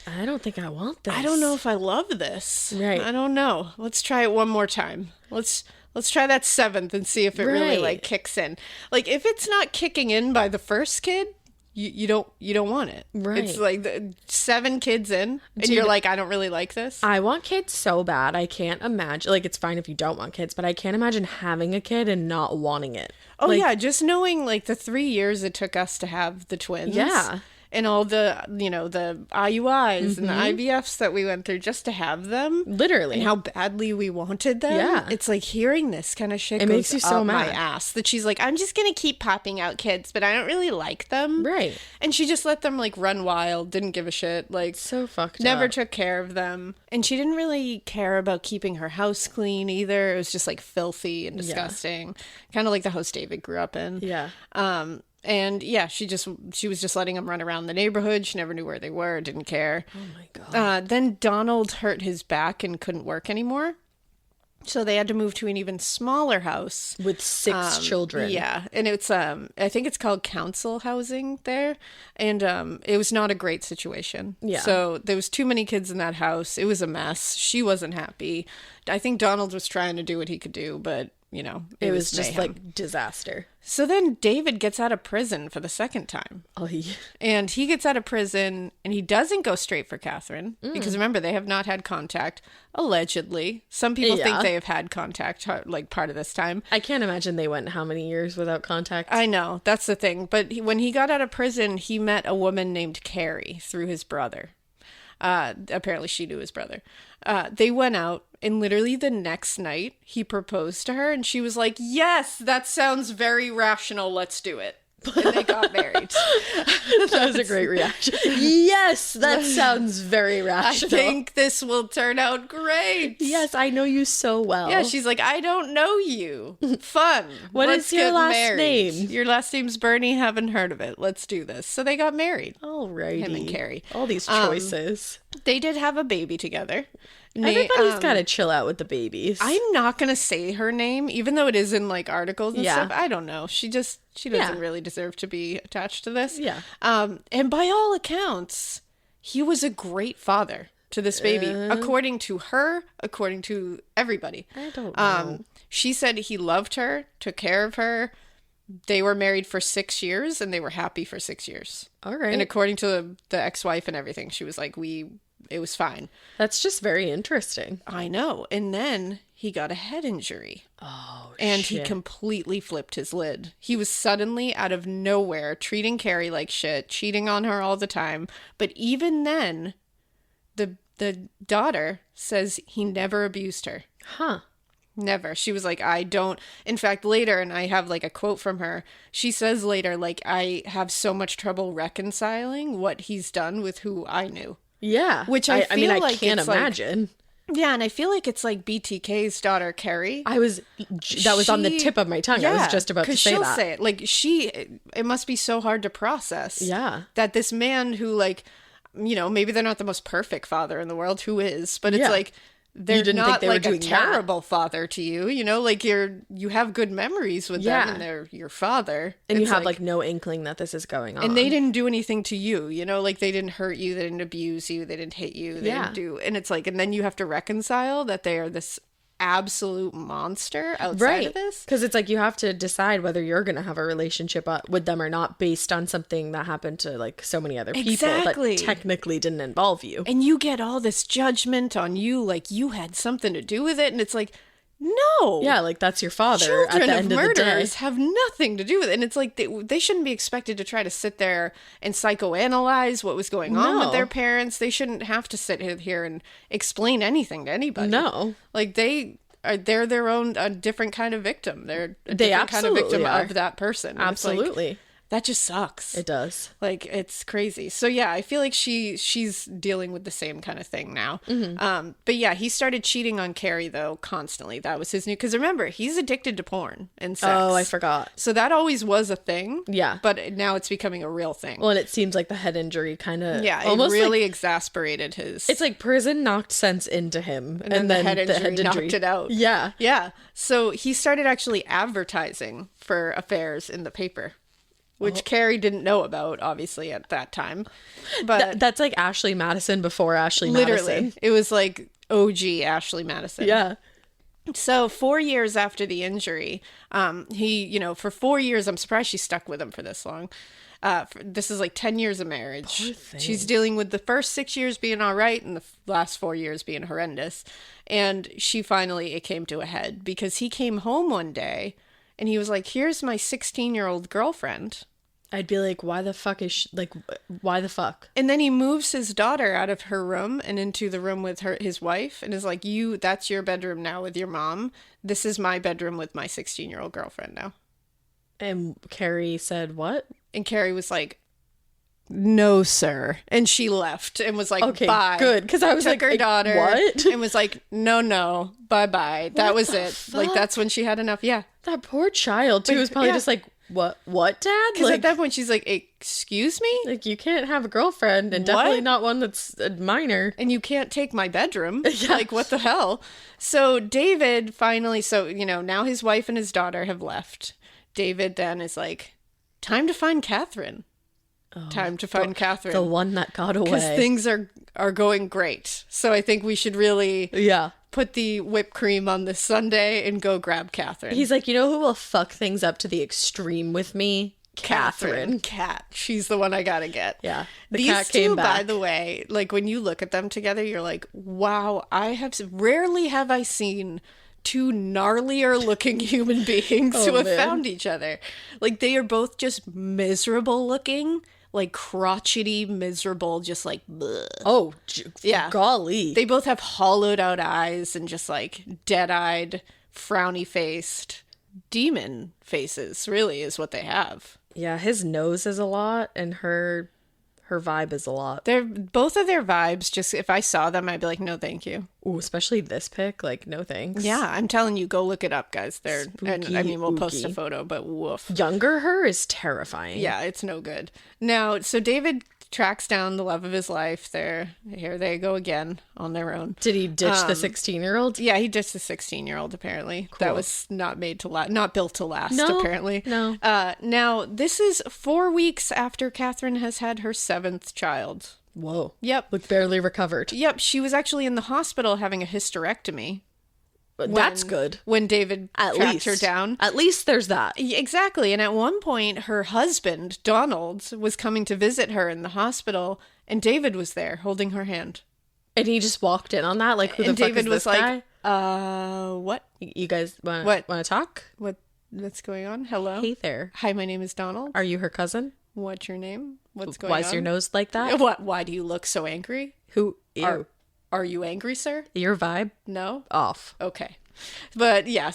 I don't think I want this. I don't know if I love this. Right. I don't know. Let's try it one more time. Let's try that 7th and see if it really like kicks in. Like if it's not kicking in by the first kid, you don't want it. Right. It's like 7 kids in and you're like, I don't really like this. I want kids so bad. I can't imagine. Like, it's fine if you don't want kids, but I can't imagine having a kid and not wanting it. Oh, like, yeah. Just knowing like the 3 years it took us to have the twins. Yeah. And all the, the IUIs and the IVFs that we went through just to have them. Literally. And how badly we wanted them. Yeah. It's like hearing this kind of shit it goes makes you so up mad. my ass. That she's like, I'm just going to keep popping out kids, but I don't really like them. Right. And she just let them like run wild, didn't give a shit. Like, so fucked never up. took care of them. And she didn't really care about keeping her house clean either. It was just like filthy and disgusting. Kind of like the house David grew up in. Yeah. And yeah, she was just letting them run around the neighborhood. She never knew where they were, didn't care. Oh my God. Then Donald hurt his back and couldn't work anymore. So they had to move to an even smaller house. With 6 children. Yeah. And it's, I think it's called council housing there. And it was not a great situation. Yeah. So there was too many kids in that house. It was a mess. She wasn't happy. I think Donald was trying to do what he could do, but, it was just mayhem. like disaster. So then David gets out of prison for the 2nd time. Oh, yeah. And he gets out of prison and he doesn't go straight for Catherine because remember, they have not had contact, allegedly. Some people think they have had contact like part of this time. I can't imagine they went how many years without contact. I know, that's the thing. But when he got out of prison, he met a woman named Carrie through his brother. Apparently she knew his brother. They went out and literally the next night he proposed to her and she was like, yes, that sounds very rational. Let's do it. And they got married. That was a great reaction. Yes, that sounds very rational. I think this will turn out great. Yes, I know you so well. Yeah, she's like, I don't know you. Fun. What Let's is your get last married. name? Your last name's Birnie. Haven't heard of it. Let's do this. So they got married. Alrighty. Him and Carrie. All these choices. They did have a baby together. Everybody's got to chill out with the babies. I'm not going to say her name, even though it is in like articles and Yeah. stuff. I don't know. She doesn't really deserve to be attached to this. Yeah. And by all accounts, he was a great father to this baby, according to her, according to everybody. I don't know. She said he loved her, took care of her. They were married for 6 years and they were happy for 6 years. All right. And according to the ex-wife and everything, she was like, it was fine. That's just very interesting. I know. And then he got a head injury. Oh, and shit. he completely flipped his lid. He was suddenly out of nowhere treating Carrie like shit, cheating on her all the time. But even then, the daughter says he never abused her. Huh. Never. She was like, I don't. In fact, later, and I have like a quote from her, she says later, like, I have so much trouble reconciling what he's done with who I knew. Yeah. Which I feel mean, like I can't it's like- imagine. Yeah, and I feel like it's like BTK's daughter, Carrie. That was on the tip of my tongue. I was just about to say she'll that. say it. Like, it must be so hard to process. Yeah. That this man who, like, maybe they're not the most perfect father in the world, who is, but it's Yeah. like, they're didn't think not they were like a doing that. terrible father to you, like you have good memories with them and they're your father. And you It's have like no inkling that this is going on. and they didn't do anything to you, like they didn't hurt you, they didn't abuse you, they didn't hit you, they didn't do, and it's like, and then you have to reconcile that they are this absolute monster outside of this. Because it's like you have to decide whether you're going to have a relationship with them or not based on something that happened to like so many other people Exactly. that technically didn't involve you. And you get all this judgment on you, like you had something to do with it, and it's like, no. Yeah, like that's your father Children at the of end of the day. murderers have nothing to do with it. And it's like they shouldn't be expected to try to sit there and psychoanalyze what was going on with their parents. They shouldn't have to sit here and explain anything to anybody. No. Like they're their own different kind of victim. They're a different kind of victim absolutely are. of that person. And it's like, Absolutely. That just sucks. It does. Like, it's crazy. So yeah, I feel like she's dealing with the same kind of thing now. But yeah, he started cheating on Carrie though constantly. That was his new, because remember, he's addicted to porn and sex. Oh, I forgot. So that always was a thing. Yeah. But now it's becoming a real thing. Well, and it seems like the head injury kind of almost really exasperated his. It's like prison knocked sense into him, and then the head injury knocked it out. Yeah. Yeah. So he started actually advertising for affairs in the paper, which Carrie didn't know about, obviously, at that time. But that's like Ashley Madison before Ashley Madison. It was like OG Ashley Madison. Yeah. So 4 years after the injury, he, for 4 years, I'm surprised she stuck with him for this long. This is like 10 years of marriage. Poor thing. She's dealing with the first 6 years being all right and the last 4 years being horrendous. And it came to a head because he came home one day and he was like, here's my 16-year-old girlfriend. I'd be like, why the fuck is why the fuck? And then he moves his daughter out of her room and into the room with his wife and is like, that's your bedroom now with your mom. This is my bedroom with my 16-year-old girlfriend now. And Carrie said, what? And Carrie was like, no, sir. And she left and was like, okay, bye. Good. Because I was took her daughter. What? And was like, no, bye-bye. That was it. Fuck? Like, that's when she had enough. Yeah. That poor child, too, was probably just like, what, Dad? Because at that point, she's like, excuse me? Like, you can't have a girlfriend, and definitely not one that's a minor. And you can't take my bedroom. Like, what the hell? So David finally, now his wife and his daughter have left. David then is like, time to find Catherine. Time to find Catherine. The one that got away. Because things are going great. So I think we should really put the whipped cream on this sundae and go grab Catherine. He's like, you know who will fuck things up to the extreme with me? Catherine. Cat. She's the one I gotta get. Yeah. These cat two, came back. by the way, like when you look at them together, you're like, wow, rarely have I seen two gnarlier looking human beings who have found each other. Like, they are both just miserable looking, like crotchety, miserable, just like, bleh. Oh, golly. They both have hollowed out eyes and just like dead-eyed, frowny faced demon faces, really, is what they have. Yeah, his nose is a lot, and her vibe is a lot. Both of their vibes, just if I saw them, I'd be like, no, thank you. Ooh, especially this pic, like, no thanks. Yeah, I'm telling you, go look it up, guys. We'll post a ooky. photo, but woof. Younger her is terrifying. Yeah, it's no good. Now, so David tracks down the love of his life. Here they go again on their own. Did he ditch the 16-year-old? Yeah, he ditched the 16-year-old, apparently. Cool. That was not built to last, no, apparently. No. Now, this is 4 weeks after Catherine has had her 7th child. Whoa. Yep. Look, barely recovered. Yep, she was actually in the hospital having a hysterectomy. That's good. When David tracked her down. At least there's that. Exactly. And at one point, her husband, Donald, was coming to visit her in the hospital, and David was there holding her hand. And he just walked in on that? Like, who the fuck David is this was guy? like, what? You guys want to talk? What's going on? Hello? Hey there. Hi, my name is Donald. Are you her cousin? What's your name? What's going on? Why is your nose like that? Why do you look so angry? Who? Ew. Are you angry, sir? Your vibe? No? Off. Okay. But yeah,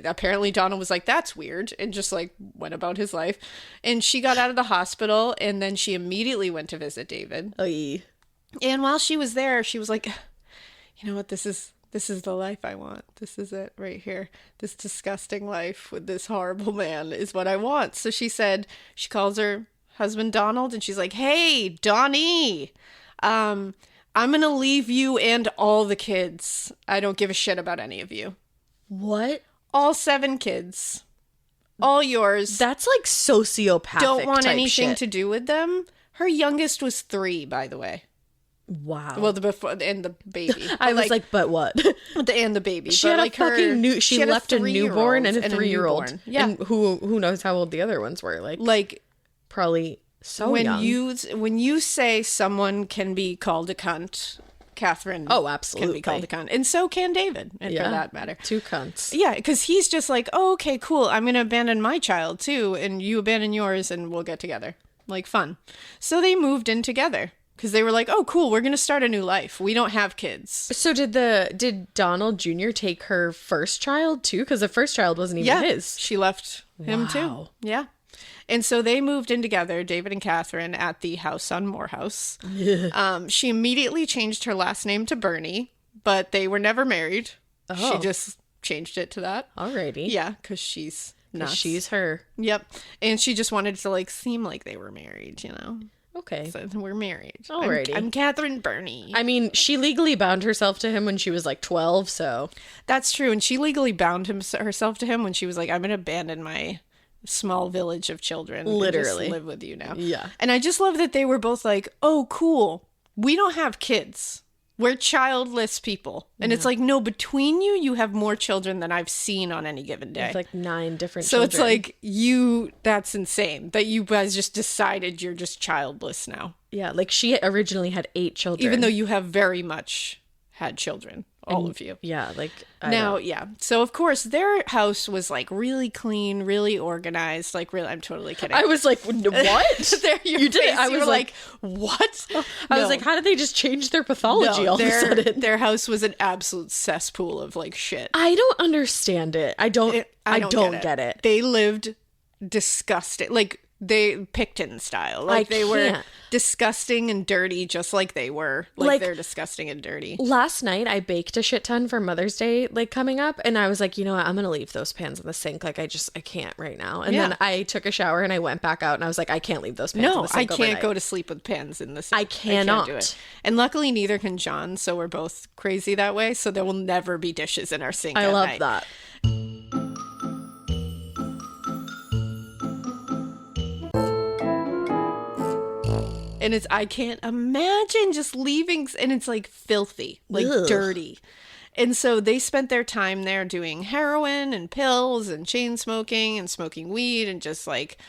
apparently Donald was like, that's weird, and just like went about his life. And she got out of the hospital, and then she immediately went to visit David. Oy. And while she was there, she was like, you know what, this is the life I want. This is it right here. This disgusting life with this horrible man is what I want. So she calls her husband Donald, and she's like, hey, Donnie, I'm going to leave you and all the kids. I don't give a shit about any of you. What? All 7 kids. All yours. That's like sociopathic. Don't want type anything shit. to do with them. Her youngest was 3, by the way. Wow. Well, and the baby. I was like, but what? And the baby. She had like a fucking she left a newborn and a 3-year-old. Yeah. And who knows how old the other ones were? Like probably so young. When you say someone can be called a cunt, Catherine absolutely can be called a cunt. And so can David, for that matter. 2 cunts. Yeah, because he's just like, oh, okay, cool. I'm going to abandon my child too, and you abandon yours, and we'll get together. Like, fun. So they moved in together. because they were like, oh, cool, we're going to start a new life. We don't have kids. So did Donald Jr. take her first child too? Because the first child wasn't even his. She left him too. Yeah. And so they moved in together, David and Catherine, at the house on Morehouse. She immediately changed her last name to Birnie, but they were never married. She just changed it to that. Alrighty. Yeah, because she's nuts. She's her. Yep. And she just wanted to like seem like they were married, Okay. So we're married. Alrighty. I'm Catherine Birnie. I mean, she legally bound herself to him when she was like 12, so. That's true. And she legally bound herself to him when she was like, I'm going to abandon my small village of children. Literally. And just live with you now. Yeah. And I just love that they were both like, oh, cool. We don't have kids. We're childless people. And it's like, no, between you have more children than I've seen on any given day. It's like 9 different so children. it's like, that's insane that you guys just decided you're just childless now. Yeah, like she originally had 8 children. Even though you have very much had children, all of you. Yeah, like So of course their house was like really clean, really organized. Like really, I'm totally kidding. I was like, what? You did it. I was like, what? I was like, how did they just change their pathology all of a sudden? Their house was an absolute cesspool of like shit. I don't understand it. I don't get it. They lived disgusting. Like they Picton style. Like they were disgusting and dirty, just like they were. Like they're disgusting and dirty. Last night I baked a shit ton for Mother's Day, like coming up, and I was like, you know what, I'm gonna leave those pans in the sink. Like I can't right now. And then I took a shower and I went back out and I was like, I can't leave those pans in the sink. No, I can't overnight. go to sleep with pans in the sink. I cannot do it. And luckily neither can John, so we're both crazy that way. So there will never be dishes in our sink. I love that. And I can't imagine just leaving, and it's like filthy, like dirty. And so they spent their time there doing heroin and pills and chain smoking and smoking weed and just like,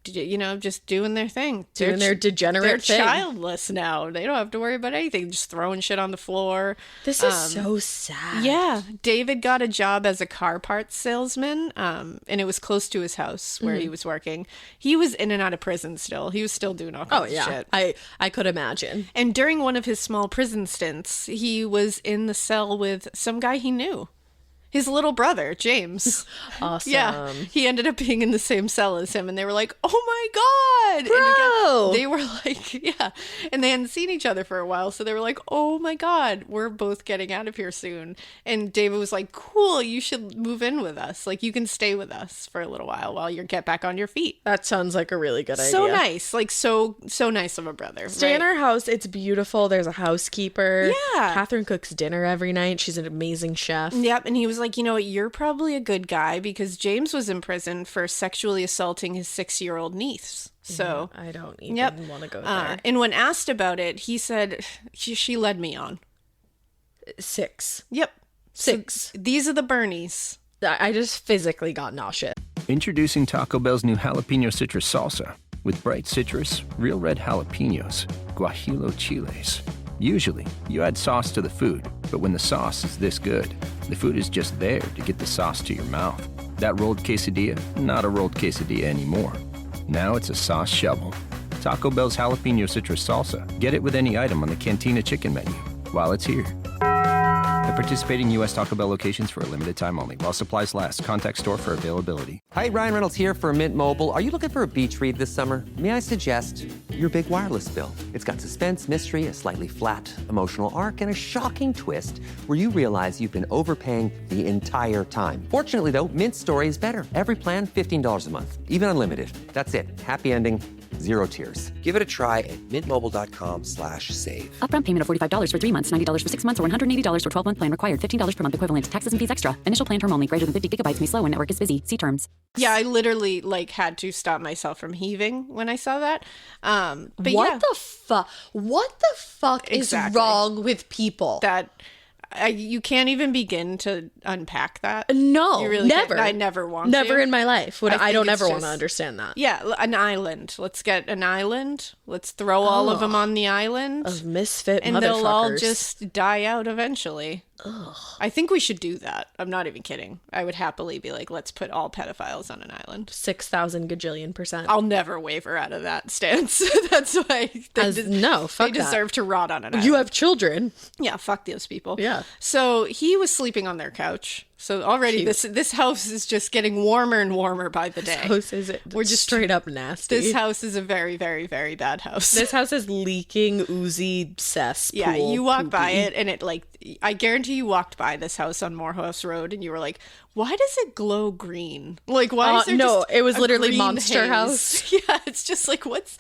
just doing their thing. Doing their degenerate thing. They're childless now. They don't have to worry about anything. Just throwing shit on the floor. This is so sad. Yeah. David got a job as a car parts salesman, and it was close to his house where he was working. He was in and out of prison still. He was still doing all kinds of shit. I could imagine. And during one of his small prison stints, he was in the cell with some guy he knew. His little brother, James. Awesome. Yeah. He ended up being in the same cell as him. And they were like, oh my God. Bro. And they were like, yeah. And they hadn't seen each other for a while. So they were like, oh my God, we're both getting out of here soon. And David was like, cool, you should move in with us. Like, you can stay with us for a little while you get back on your feet. That sounds like a really good idea. So nice. Like, so nice of a brother. Stay in our house. It's beautiful. There's a housekeeper. Yeah. Catherine cooks dinner every night. She's an amazing chef. Yep. And he was like, you know what, you're probably a good guy because James was in prison for sexually assaulting his 6-year-old niece. So I don't even want to go there. And when asked about it, he said, she led me on. 6. Yep. 6. So these are the Birnies. I just physically got nauseous. Introducing Taco Bell's new jalapeno citrus salsa. With bright citrus, real red jalapenos, guajillo chiles. Usually, you add sauce to the food, but when the sauce is this good, the food is just there to get the sauce to your mouth. That rolled quesadilla, not a rolled quesadilla anymore. Now it's a sauce shovel. Taco Bell's jalapeno citrus salsa. Get it with any item on the Cantina chicken menu while it's here. At participating U.S. Taco Bell locations for a limited time only. While supplies last. Contact store for availability. Hi, Ryan Reynolds here for Mint Mobile. Are you looking for a beach read this summer? May I suggest your big wireless bill? It's got suspense, mystery, a slightly flat, emotional arc, and a shocking twist where you realize you've been overpaying the entire time. Fortunately, though, Mint's story is better. Every plan, $15 a month. Even unlimited. That's it. Happy ending. Zero tears. Give it a try at mintmobile.com/save. Upfront payment of $45 for 3 months, $90 for 6 months, or $180 for 12-month plan required. $15 per month equivalent. Taxes and fees extra. Initial plan term only. Greater than 50 gigabytes may slow when network is busy. See terms. Yeah, I literally had to stop myself from heaving when I saw that. But what the fuck is wrong with people? You can't even begin to unpack that. No, you really never. I never want never to. in my life. I don't ever want to understand that. Yeah, an island. Let's get an island. Let's throw all of them on the island. Of misfit and motherfuckers. they'll all just die out eventually. Ugh. I think we should do that. I'm not even kidding. I would happily be like, let's put all pedophiles on an island. 6,000 gajillion%. I'll never waver out of that stance. That's why they deserve to rot on an island. You have children. Yeah, fuck those people. Yeah. So he was sleeping on their couch. So already this house is just getting warmer and warmer by the day. We're just straight up nasty. This house is a very, very, very bad house. This house is leaking, oozy cesspool. Yeah, you walk by it and it like, I guarantee you walked by this house on Morehouse Road and you were like, why does it glow green? Like, why is there no, just it was a literally green Monster haze? House. Yeah, it's just like, what's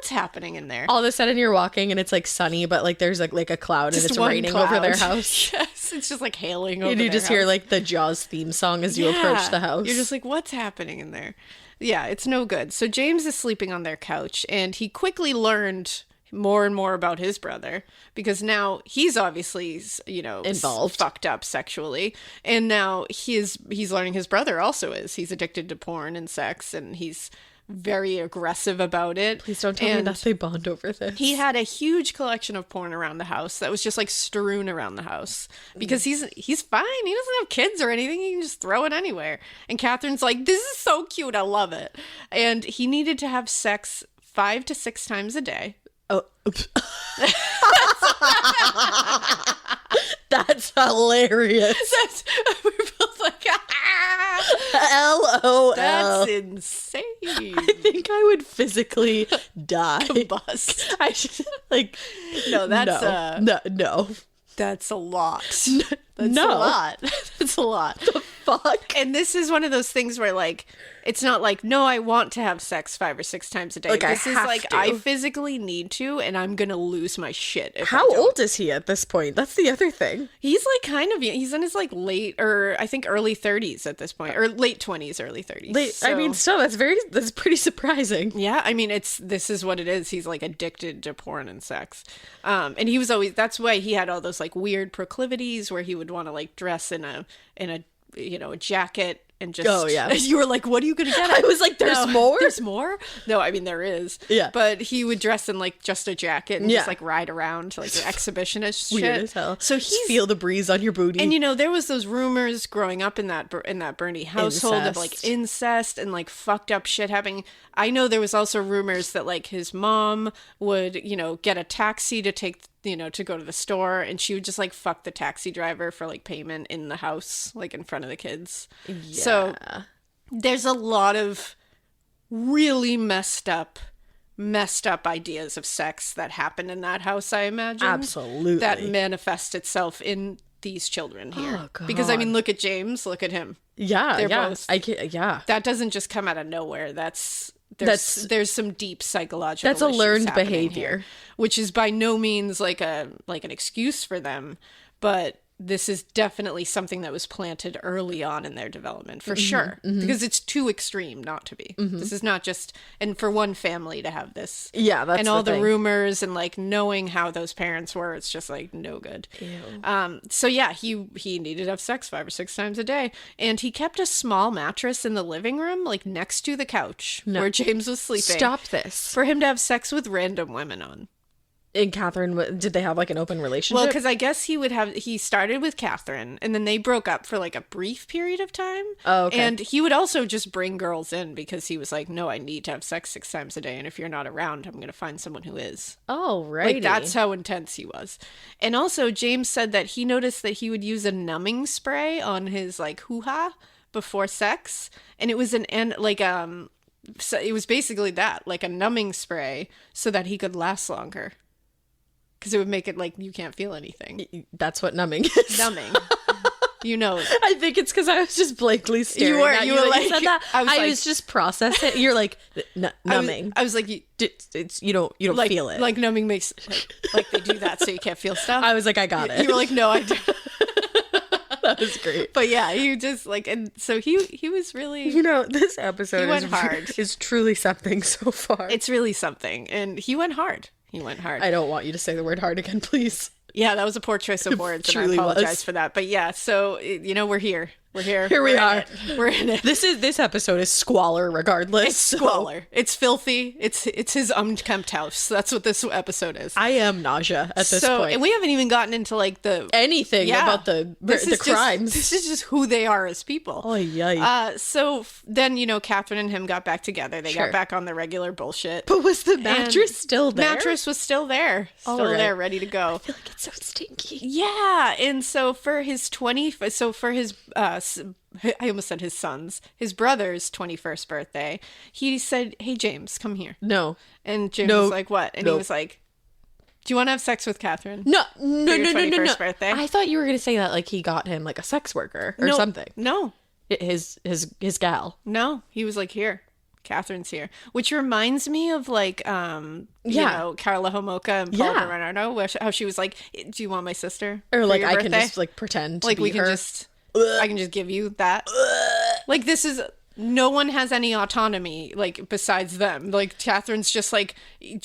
happening in there? All of a sudden you're walking and it's like sunny, but like there's like a cloud Just and it's one raining cloud. over their house. Yes, it's just like hailing over And you their just hear house. like the Jaws theme song as you approach the house. You're just like, what's happening in there? Yeah, it's no good. So James is sleeping on their couch and he quickly learned more and more about his brother because now he's obviously, involved, fucked up sexually, and now he's learning his brother also is. He's addicted to porn and sex, and he's very aggressive about it. Please don't tell me that they bond over this. He had a huge collection of porn around the house that was just like strewn around the house because he's fine. He doesn't have kids or anything. He can just throw it anywhere. And Catherine's like, this is so cute. I love it. And he needed to have sex 5 to 6 times a day. Oh, that's hilarious. We're both like, LOL. That's insane. I think I would physically die. Combust. I should like. No, that's no. That's a lot. That's a lot. That's a lot. The fuck? And this is one of those things where like it's not like, no, I want to have sex 5 or 6 times a day. Like, this I is have like to. I physically need to, and I'm gonna lose my shit. If How old is he at this point? That's the other thing. He's like kind of, he's in his like late, or I think early 30s at this point, or late 20s, early 30s. I mean, still, that's pretty surprising. Yeah, I mean, this is what it is. He's like addicted to porn and sex. And he was always, that's why he had all those like weird proclivities where he would want to like dress in a a jacket and just, oh yeah, you were like, what are you gonna get? I was like, there's more. No, I mean there is. Yeah, but he would dress in like just a jacket and just like ride around like an exhibitionist weird shit. As hell. So he's feel the breeze on your booty. And there was those rumors growing up in that Birnie household of like incest and like fucked up shit happening. I know there was also rumors that like his mom would get a taxi to take to go to the store, and she would just like fuck the taxi driver for like payment in the house, like in front of the kids. Yeah. So there's a lot of really messed up ideas of sex that happen in that house, I imagine. Absolutely. That manifest itself in these children here. Oh, God. Because I mean, look at James, look at him. Yeah, They're yeah. both, That doesn't just come out of nowhere. There's some deep psychological that's a issues learned happening behavior here, which is by no means like an excuse for them, but this is definitely something that was planted early on in their development for sure, because it's too extreme not to be. This is not just, and for one family to have this, that's and all the thing. rumors and like knowing how those parents were, it's just like no good. So yeah, he needed to have sex 5 or 6 times a day, and he kept a small mattress in the living room, like next to the couch where James was sleeping. Stop this. For him to have sex with random women on. And Catherine, did they have like an open relationship? Well, because I guess he started with Catherine, and then they broke up for like a brief period of time. Oh, okay. And he would also just bring girls in because he was like, no, I need to have sex 6 times a day, and if you're not around, I'm going to find someone who is. Oh, right. Like, that's how intense he was. And also, James said that he noticed that he would use a numbing spray on his like hoo-ha before sex, and it was so it was basically that, like a numbing spray, so that he could last longer. Because it would make it like you can't feel anything. That's what numbing is. Numbing. I think it's because I was just blankly staring at you. You were like, you said that. I was just processing. You're like, numbing. I was like, you don't like, feel it. Like numbing makes, like they do that so you can't feel stuff. I was like, I got it. You were like, no, I don't. That was great. But yeah, you just like, and so he was really, this episode is truly something so far. It's really something. And he went hard. I don't want you to say the word hard again, please. Yeah, that was a poor choice of words, and I apologize for that. But yeah, so, we're here. We're here. Here we are. We're in it. This episode is squalor regardless. It's squalor. It's filthy. It's his unkempt house. That's what this episode is. I am nausea at this point. And we haven't even gotten into like the anything about the crimes. This is just who they are as people. Oh, yikes. So then, Catherine and him got back together. They got back on the regular bullshit. But was the mattress still there? Mattress was still there. There, ready to go. I feel like it's so stinky. Yeah. And so for his I almost said his brother's 21st birthday, he said, "Hey, James, come here." No. And James was like, "What?" And he was like, "Do you want to have sex with Catherine?" No. For your 21st birthday? I thought you were going to say that like he got him like a sex worker or something. No. His gal. No. He was like, "Here. Catherine's here," which reminds me of like Carla Homolka and Paul Bernardo, how she was like, "Do you want my sister?" Or like I birthday? can just like pretend to like be we can her. I can just give you that. Like this is no one has any autonomy like besides them. Like Catherine's just like,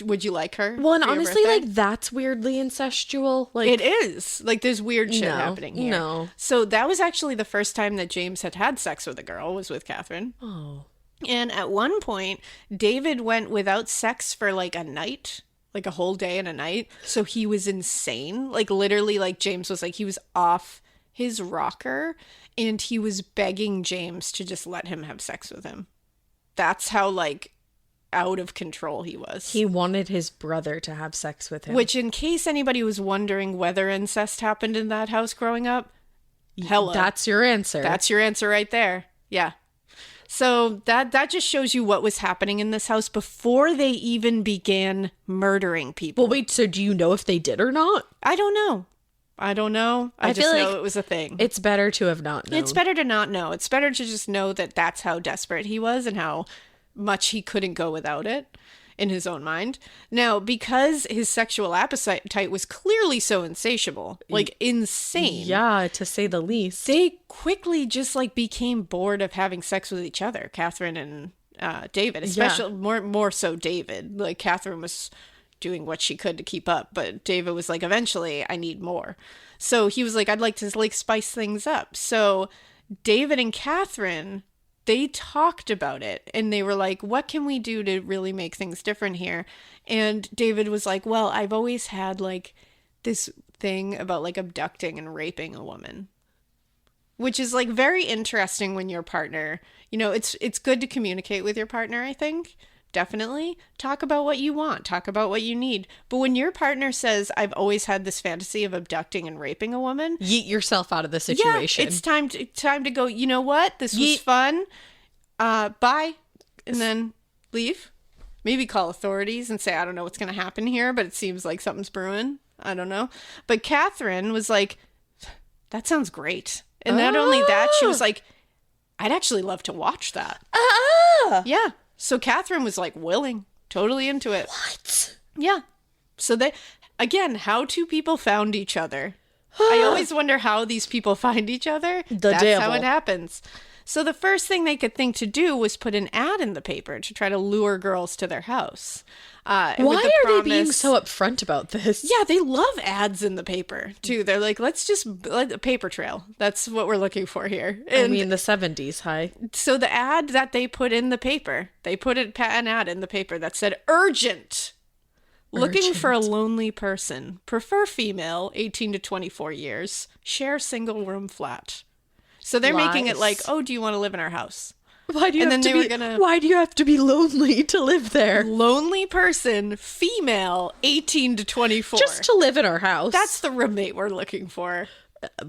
"Would you like her?" Well, and honestly, like that's weirdly incestual. Like it is. Like there's weird shit happening here. No. So that was actually the first time that James had sex with a girl was with Catherine. Oh. And at one point, David went without sex for like a night, like a whole day and a night. So he was insane. Like literally, like James was like, he was off his rocker and he was begging James to just let him have sex with him. That's how like out of control he was. He wanted his brother to have sex with him. Which, in case anybody was wondering whether incest happened in that house growing up, hello. That's your answer. That's your answer right there. Yeah. So that just shows you what was happening in this house before they even began murdering people. Well, wait, so do you know if they did or not? I don't know. I just feel know like it was a thing. It's better to have not known. It's better to not know. It's better to just know that that's how desperate he was and how much he couldn't go without it in his own mind. Now, because his sexual appetite was clearly so insatiable, like insane. Yeah, to say the least. They quickly just like became bored of having sex with each other, Catherine and David, especially more so David. Like Catherine was doing what she could to keep up, but David was like, eventually I need more. So he was like, I'd like to like spice things up. So David and Catherine, they talked about it and they were like, what can we do to really make things different here? And David was like, well, I've always had like this thing about like abducting and raping a woman, which is like very interesting when your partner, it's good to communicate with your partner, I think. Definitely talk about what you want, talk about what you need. But when your partner says, I've always had this fantasy of abducting and raping a woman, yeet yourself out of the situation. Yeah, it's time to go, you know what? This was fun. Bye. And then leave. Maybe call authorities and say, I don't know what's going to happen here, but it seems like something's brewing. I don't know. But Catherine was like, that sounds great. And not only that, she was like, I'd actually love to watch that. Yeah. So Catherine was like willing, totally into it. What? Yeah. So how two people found each other. I always wonder how these people find each other. That's how it happens. So the first thing they could think to do was put an ad in the paper to try to lure girls to their house. Why are they being so upfront about this? Yeah, they love ads in the paper, too. They're like, let's just let a paper trail. That's what we're looking for here. And I mean, the 70s, hi. So the ad that they put in the paper, they put an ad in the paper that said, urgent. Looking for a lonely person. Prefer female, 18 to 24 years. Share single room flat. So they're making it like, oh, do you want to live in our house? Why do you have to be lonely to live there? Lonely person, female, 18 to 24. Just to live in our house. That's the roommate we're looking for.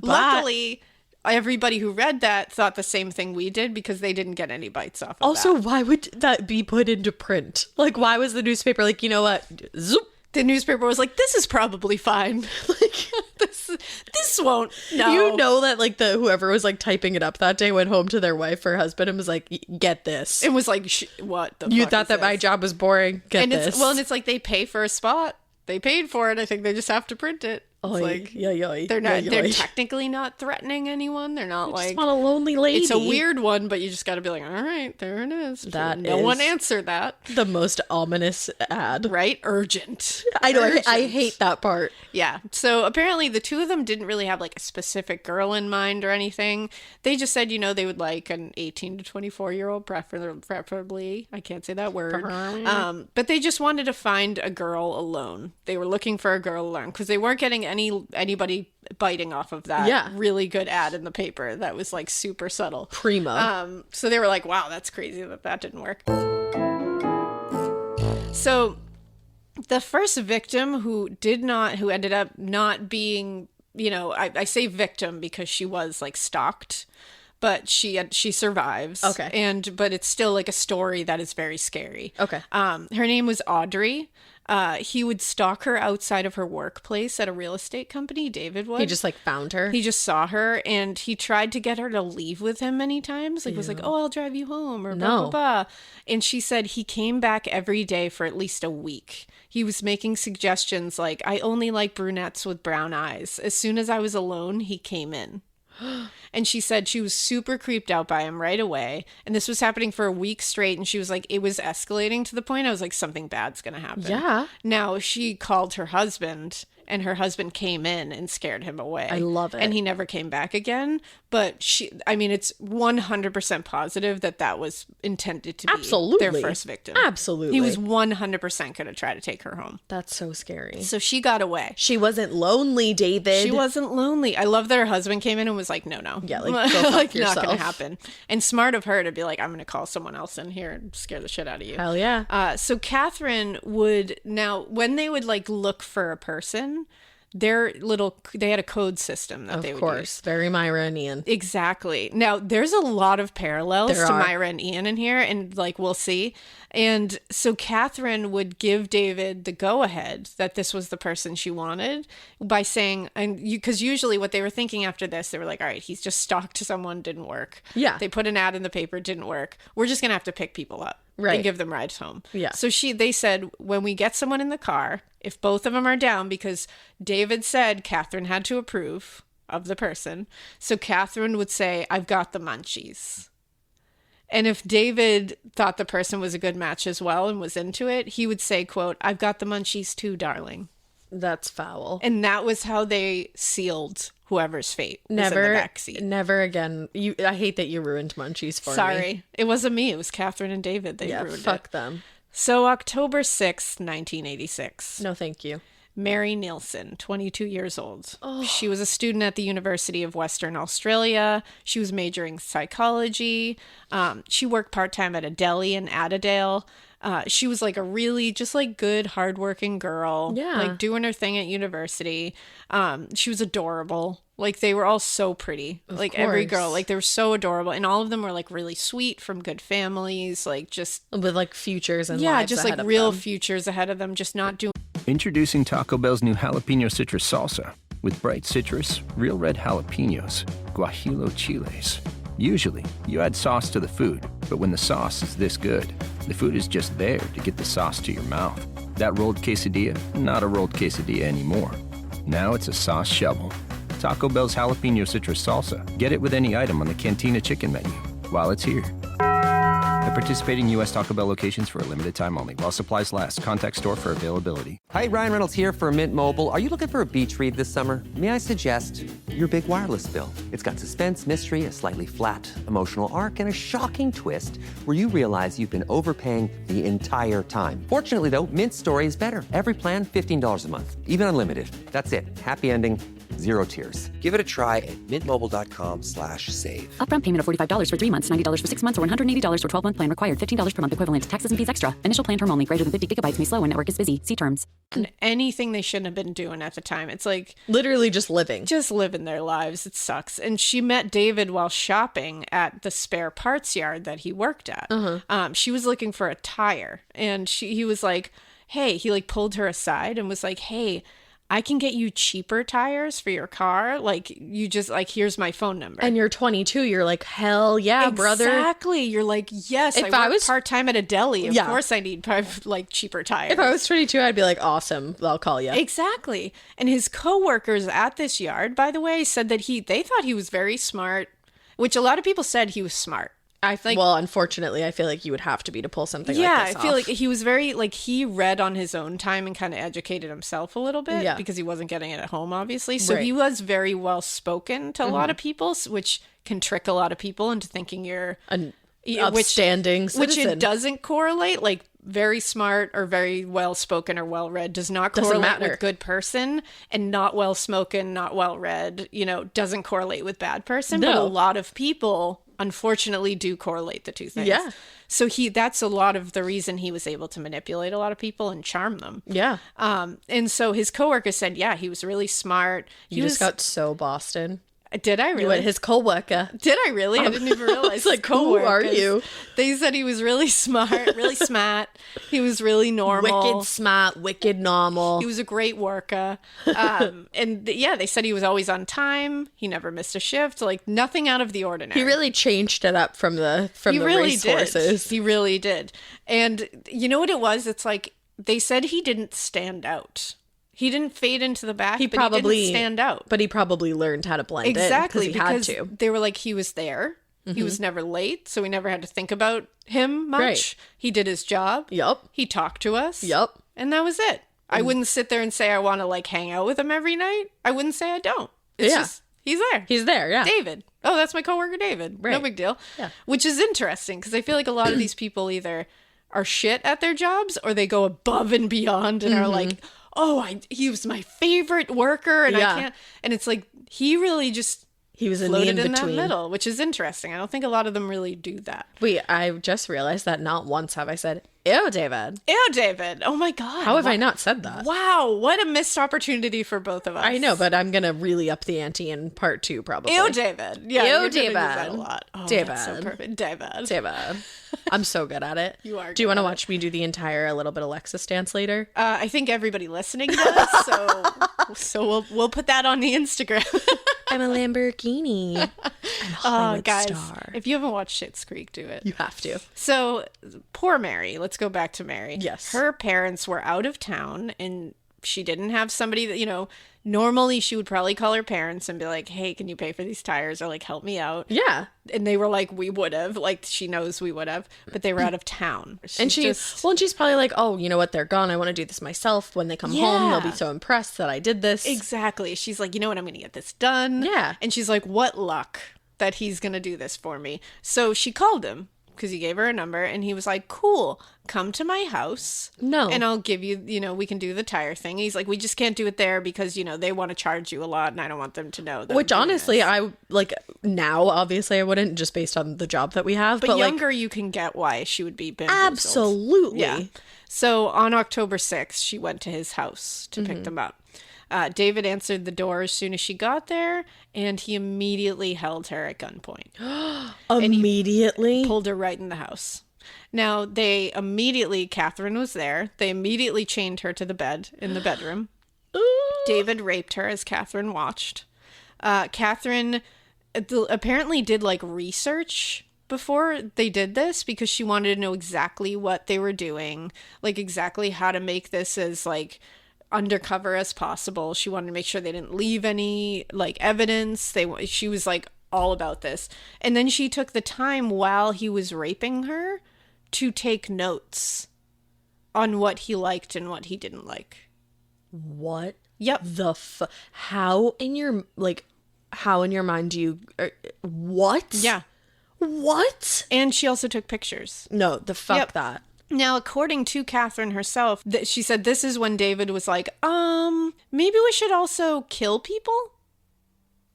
Luckily, everybody who read that thought the same thing we did because they didn't get any bites off of also, that. why would that be put into print? Like, why was the newspaper like, you know what? Zoop. The newspaper was like, this is probably fine. Like, this won't. No. You know that like whoever was like typing it up that day went home to their wife or husband and was like, get this. It was like, what the You fuck thought that my job was boring? Get this. And it's like they pay for a spot. They paid for it. I think they just have to print it. It's like, they're technically not threatening anyone. They're not like, just want a lonely lady. It's a weird one, but you just got to be like, all right, there it is. No one answered that. The most ominous ad. Right? Urgent. I know. Urgent. I hate that part. Yeah. So apparently the two of them didn't really have like a specific girl in mind or anything. They just said, they would like an 18 to 24-year-old, preferably. I can't say that word. But they just wanted to find a girl alone. They were looking for a girl alone because they weren't getting anybody biting off of that really good ad in the paper that was like super subtle. Primo. So they were like, wow, that's crazy that didn't work. So the first victim who ended up not being, I say victim because she was like stalked, but she survives. Okay. But it's still like a story that is very scary. Okay. Her name was Audrey. He would stalk her outside of her workplace at a real estate company. David would. He just like found her. He just saw her and he tried to get her to leave with him many times. Like was like, oh, I'll drive you home or blah, blah, blah. And she said he came back every day for at least a week. He was making suggestions like, I only like brunettes with brown eyes. As soon as I was alone, he came in. And she said she was super creeped out by him right away. And this was happening for a week straight. And she was like, it was escalating to the point I was like, something bad's going to happen. Yeah. Now she called her husband and her husband came in and scared him away. I love it. And he never came back again. But it's 100% positive that was intended to be their first victim. Absolutely. He was 100% going to try to take her home. That's so scary. So she got away. She wasn't lonely, David. She wasn't lonely. I love that her husband came in and was like, no. Yeah, like, go fuck like yourself. Not going to happen. And smart of her to be like, I'm going to call someone else in here and scare the shit out of you. Hell yeah. So Catherine would, now, when they would like look for a person, they had a code system that they would use. Of course. Very Myra and Ian. Exactly. Now, there's a lot of parallels to Myra and Ian in here, and like we'll see. And so Catherine would give David the go-ahead that this was the person she wanted by saying, because usually what they were thinking after this, they were like, all right, he's just stalked someone, didn't work. Yeah. They put an ad in the paper, didn't work. We're just going to have to pick people up. Right. And give them rides home. Yeah. So they said, when we get someone in the car, if both of them are down, because David said Catherine had to approve of the person. So Catherine would say, I've got the munchies. And if David thought the person was a good match as well and was into it, he would say, quote, I've got the munchies too, darling. That's foul. And that was how they sealed whoever's fate was in the backseat. Never again. I hate that you ruined munchies for me. Sorry. It wasn't me. It was Catherine and David. They ruined it. Fuck them. So October 6th, 1986. No, thank you. Mary Nielsen, 22 years old. Oh. She was a student at the University of Western Australia. She was majoring psychology. She worked part-time at a deli in Adelaide. She was like a really just like good, hardworking girl. Yeah. Like doing her thing at university. She was adorable. Like they were all so pretty. Like every girl, like they were so adorable. And all of them were like really sweet from good families. Like just with like futures and lives just ahead like of real them. futures ahead of them. Just not doing. Introducing Taco Bell's new jalapeno citrus salsa with bright citrus, real red jalapenos, guajillo chiles. Usually, you add sauce to the food, but when the sauce is this good, the food is just there to get the sauce to your mouth. That rolled quesadilla, not a rolled quesadilla anymore. Now it's a sauce shovel. Taco Bell's jalapeno citrus salsa. Get it with any item on the Cantina chicken menu while it's here. At participating U.S. Taco Bell locations for a limited time only. While supplies last. Contact store for availability. Hi, Ryan Reynolds here for Mint Mobile. Are you looking for a beach read this summer? May I suggest your big wireless bill? It's got suspense, mystery, a slightly flat, emotional arc, and a shocking twist where you realize you've been overpaying the entire time. Fortunately, though, Mint's story is better. Every plan, $15 a month. Even unlimited. That's it. Happy ending. Zero tears. Give it a try at mintmobile.com/save. Upfront payment of $45 for 3 months, $90 for 6 months, or $180 for 12-month plan required. $15 per month equivalent. Taxes and fees extra. Initial plan term only. Greater than 50 gigabytes may slow when network is busy. See terms. Anything they shouldn't have been doing at the time. It's like literally just living their lives. It sucks. And she met David while shopping at the spare parts yard that he worked at. She was looking for a tire, and he was like, hey, he like pulled her aside and was like, hey, I can get you cheaper tires for your car. Like, you just, like, here's my phone number. And you're 22. You're like, hell yeah, brother. Exactly. You're like, yes, If I I work was- part-time at a deli. Of Yeah. course I need, like, cheaper tires. If I was 22, I'd be like, awesome. I'll call you. Exactly. And his coworkers at this yard, by the way, said that they thought he was very smart, which a lot of people said he was smart. Well, unfortunately, I feel like you would have to be to pull something like Yeah, this I feel off. like he was very, like, he read on his own time and kind of educated himself a little bit. Yeah. Because he wasn't getting it at home, obviously. So Right. he was very well spoken to a lot of people, which can trick a lot of people into thinking you're An yeah, upstanding which citizen. it doesn't correlate. Like, very smart or very well spoken or well read does not Doesn't correlate matter. with good person, and not well spoken, not well read, doesn't correlate with bad person. But a No. lot of people unfortunately do correlate the two things. Yeah. So that's a lot of the reason he was able to manipulate a lot of people and charm them. Yeah. And so his coworker said, yeah, he was really smart. You just got so Boston. Did I You really? went his coworker. Did I really? I didn't even realize. It's like, who are coworkers. you? They said he was really smart, really smart. He was really normal. Wicked smart, wicked normal. He was a great worker. They said he was always on time. He never missed a shift. Like, nothing out of the ordinary. He really changed it up from the He really race did. horses. He really did. And you know what it was? It's like, they said he didn't stand out. He didn't fade into the back, but he didn't stand out. But he probably learned how to blend Exactly, in because he had to. they were like, he was there. He was never late, so we never had to think about him much. Right. He did his job. Yup. He talked to us. Yup. And that was it. I wouldn't sit there and say I want to, like, hang out with him every night. I wouldn't say I don't. It's Yeah. just, he's there. He's there, yeah. David. Oh, that's my coworker David. No Right. big deal. Yeah. Which is interesting, because I feel like a lot of these people either are shit at their jobs or they go above and beyond and are like, oh, he was my favorite worker, and Yeah. I can't. And it's like, he really just He was in the floated in in-between. that middle, which is interesting. I don't think a lot of them really do that. Wait, I just realized that not once have I said, ew, David. Ew, David. Oh my God. How have I not said that? Wow. What a missed opportunity for both of us. I know, but I'm going to really up the ante in part 2, probably. Ew, David. Yeah, Ew, you're gonna use David. that a lot. Oh, David. That's so perfect. David. David. I'm so good at it. You are Do you good want to at watch me do the entire A Little Bit Alexis dance later? I think everybody listening does. So we'll put that on the Instagram. I'm a Lamborghini. I'm a Hollywood Guys, star. if you haven't watched Schitt's Creek, do it. You have to. So, poor Mary. Let's go back to Mary. Yes. Her parents were out of town, and she didn't have somebody that, normally she would probably call her parents and be like, hey, can you pay for these tires, or like, help me out. Yeah. And they were like, we would have. Like, she knows we would have, but they were out of town. And she's probably like, oh, you know what? They're gone. I want to do this myself. When they come home, they'll be so impressed that I did this. Exactly. She's like, you know what? I'm going to get this done. Yeah. And she's like, what luck that he's going to do this for me. So she called him because he gave her a number, and he was like, cool, come to my house. No. And I'll give you, we can do the tire thing. He's like, we just can't do it there because, they want to charge you a lot, and I don't want them to know that. Which I'm doing honestly, this. I like now, obviously I wouldn't, just based on the job that we have. But like, younger, you can get why she would be bamboozled. absolutely. Yeah. So on October 6th, she went to his house to pick them up. David answered the door as soon as she got there, and he immediately held her at gunpoint. Immediately? Pulled her right in the house. Now, Catherine was there. They immediately chained her to the bed in the bedroom. David raped her as Catherine watched. Catherine apparently did like research before they did this because she wanted to know exactly what they were doing, like exactly how to make this as like undercover as possible. She wanted to make sure they didn't leave any like evidence. She was like all about this. And then she took the time while he was raping her to take notes on what he liked and what he didn't like. What? Yep. How in your mind do you what? Yeah. What? And she also took pictures. No, Yep. that. Now, according to Catherine herself, she said this is when David was like, maybe we should also kill people.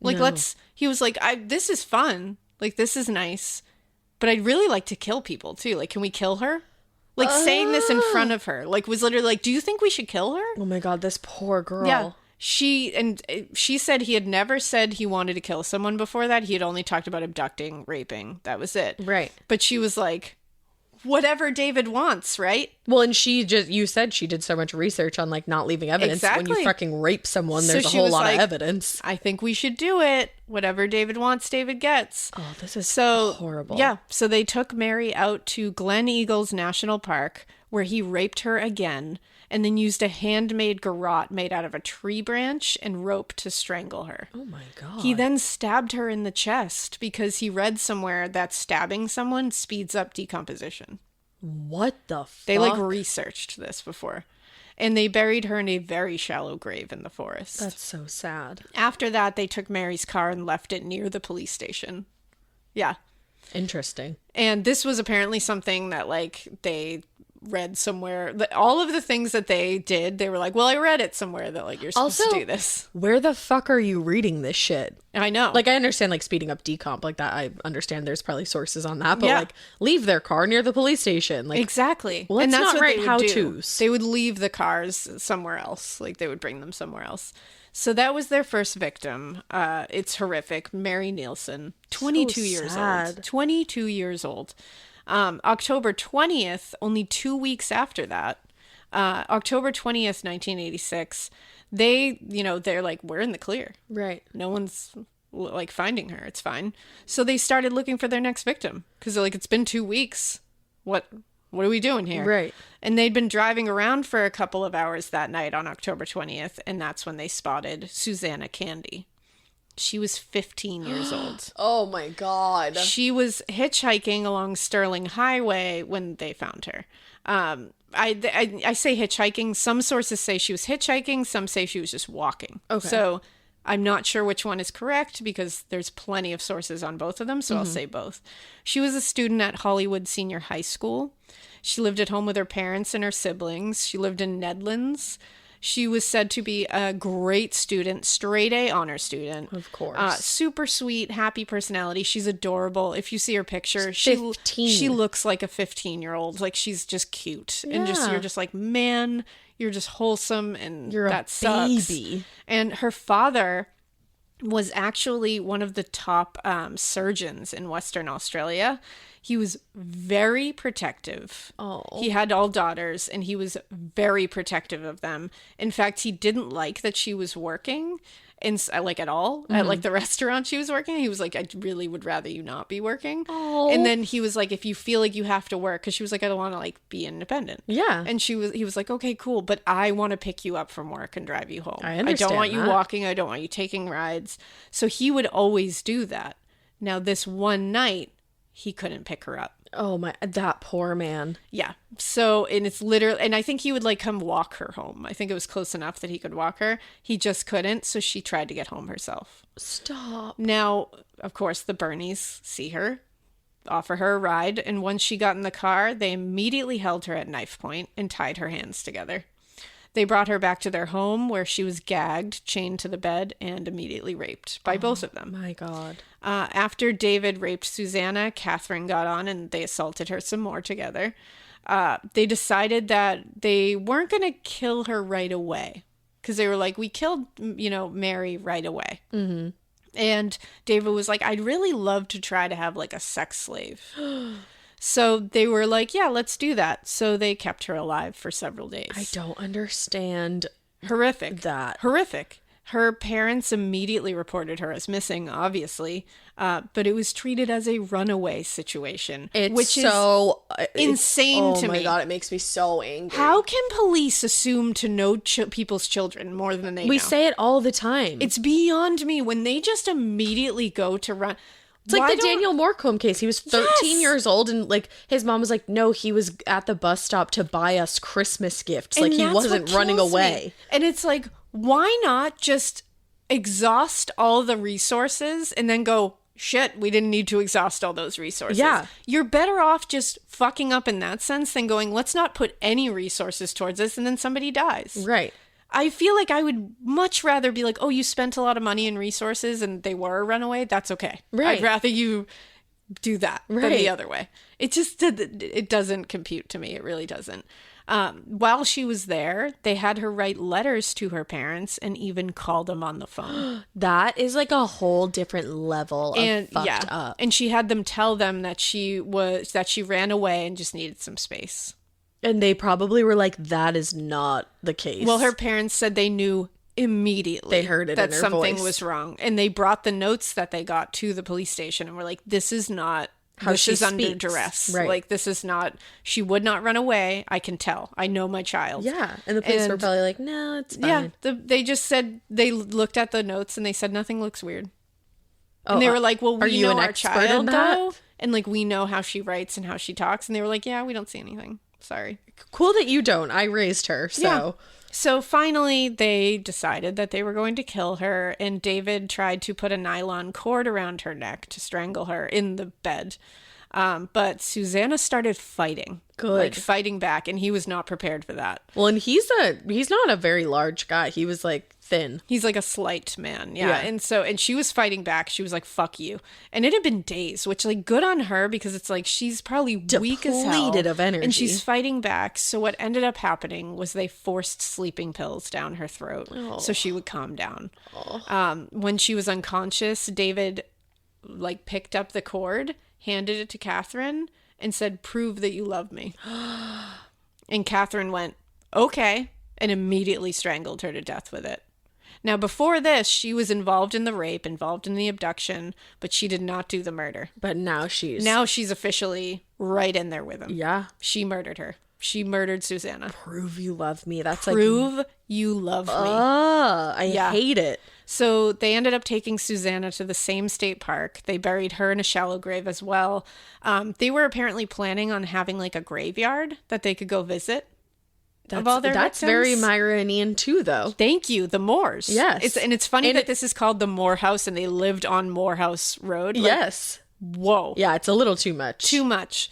Like, No. he was like, this is fun. Like, this is nice. But I'd really like to kill people too. Like, can we kill her? Like, saying this in front of her. Like, was literally like, do you think we should kill her? Oh my God, this poor girl. Yeah. She said he had never said he wanted to kill someone before that. He had only talked about abducting, raping. That was it. Right. But she was like, whatever David wants, right? Well, and you said she did so much research on like not leaving evidence. Exactly. When you fucking rape someone, there's So a she whole was lot like, of evidence. I think we should do it. Whatever David wants, David gets. Oh, this is so horrible. Yeah. So they took Mary out to Glen Eagles National Park, where he raped her again, and then used a handmade garrote made out of a tree branch and rope to strangle her. Oh my God. He then stabbed her in the chest because he read somewhere that stabbing someone speeds up decomposition. What the fuck? They like researched this before. And they buried her in a very shallow grave in the forest. That's so sad. After that, they took Mary's car and left it near the police station. Yeah. Interesting. And this was apparently something that like they read somewhere. All of the things that they did, they were like, well, I read it somewhere that like you're supposed to do this. Where the fuck are you reading this shit? I know. Like, I understand like speeding up decomp like that. I understand there's probably sources on that, but like leave their car near the police station. Like, exactly. Well, and that's that's not what right they would how-tos. do. They would leave the cars somewhere else. Like they would bring them somewhere else. So that was their first victim. It's horrific. Mary Nielsen, 22 years old. 22 years old. October 20th, only 2 weeks after that, October 20th, 1986, they're like, we're in the clear. Right. No one's like finding her. It's fine. So they started looking for their next victim because they're like, it's been 2 weeks. What are we doing here? Right. And they'd been driving around for a couple of hours that night on October 20th. And that's when they spotted Susanna Candy. She was 15 years old. Oh my God. She was hitchhiking along Sterling Highway when they found her. I say hitchhiking. Some sources say she was hitchhiking. Some say she was just walking. Okay. So I'm not sure which one is correct because there's plenty of sources on both of them. So I'll say both. She was a student at Hollywood Senior High School. She lived at home with her parents and her siblings. She lived in Nedlands. She was said to be a great student, straight A honor student. Of course. Super sweet, happy personality. She's adorable. If you see her picture, She's 15. she looks like a 15-year-old. Like she's just cute. And you're just like, man, you're just wholesome and You're that a sucks. baby. And her father was actually one of the top surgeons in Western Australia. He was very protective. Oh. He had all daughters, and he was very protective of them. In fact, he didn't like that she was working, like at all, at like the restaurant she was working. He was like, I really would rather you not be working. Oh. And then he was like, if you feel like you have to work, because she was like, I don't want to like be independent. Yeah. And he was like, okay, cool, but I want to pick you up from work and drive you home. I understand don't want you that. walking. I don't want you taking rides. So he would always do that. Now, this one night, he couldn't pick her up. Oh my, that poor man. Yeah. So, and it's literally, and I think he would like come walk her home. I think it was close enough that he could walk her. He just couldn't. So she tried to get home herself. Stop. Now, of course, the Birnies see her, offer her a ride. And once she got in the car, they immediately held her at knife point and tied her hands together. They brought her back to their home where she was gagged, chained to the bed, and immediately raped by both of them. My God. After David raped Susanna, Catherine got on and they assaulted her some more together. They decided that they weren't going to kill her right away because they were like, we killed, Mary right away. Mm-hmm. And David was like, I'd really love to try to have like a sex slave. So they were like, yeah, let's do that. So they kept her alive for several days. I don't understand. Horrific. That. Horrific. Her parents immediately reported her as missing, obviously, but it was treated as a runaway situation, which is insane to me. Oh my God, it makes me so angry. How can police assume to know people's children more than they know? We say it all the time. It's beyond me when they just immediately go to run. It's like the Daniel Morecombe case. He was 13 years old and like his mom was like, no, he was at the bus stop to buy us Christmas gifts. And like he wasn't running away. Me. And it's like, why not just exhaust all the resources and then go, shit, we didn't need to exhaust all those resources. Yeah. You're better off just fucking up in that sense than going, let's not put any resources towards this and then somebody dies. Right. I feel like I would much rather be like, oh, you spent a lot of money and resources and they were a runaway. That's okay. Right. I'd rather you do that than the other way. It just, it doesn't compute to me. It really doesn't. While she was there, they had her write letters to her parents and even call them on the phone. That is like a whole different level of fucked up. And she had them tell them that she ran away and just needed some space. And they probably were like, that is not the case. Well, her parents said they knew immediately. They heard it that in her something voice. was wrong. And they brought the notes that they got to the police station and were like, this is not how this she is under speaks. duress. Right. Like, this is not, she would not run away. I can tell. I know my child. Yeah. And the police were probably like, no, it's fine. Yeah. They just said, they looked at the notes and they said, nothing looks weird. Oh, and they were like, well, are we you know an our expert child, in that? though. And like, we know how she writes and how she talks. And they were like, yeah, we don't see anything. Sorry. Cool that you don't. I raised her, so. Yeah. So finally, they decided that they were going to kill her, and David tried to put a nylon cord around her neck to strangle her in the bed. But Susanna started fighting. Good. Like, fighting back, and he was not prepared for that. Well, and he's not a very large guy. He was like thin. He's like a slight man. Yeah. And she was fighting back. She was like, fuck you. And it had been days, which, like, good on her, because it's like she's probably weak as hell. Depleted of energy. And she's fighting back. So what ended up happening was they forced sleeping pills down her throat so she would calm down. When she was unconscious, David, like, picked up the cord, handed it to Catherine, and said, prove that you love me. And Catherine went, okay, and immediately strangled her to death with it. Now, before this, she was involved in the rape, involved in the abduction, but she did not do the murder. But now she's officially right in there with him. Yeah. She murdered her. She murdered Susanna. Prove you love me. That's Prove you love me. I hate it. So they ended up taking Susanna to the same state park. They buried her in a shallow grave as well. They were apparently planning on having like a graveyard that they could go visit. That's very Myra and Ian too, though. Thank you, the Moores. Yes. It's funny that this is called the Moore House and they lived on Morehouse Road. Like, yes. Whoa. Yeah, it's a little too much. Too much.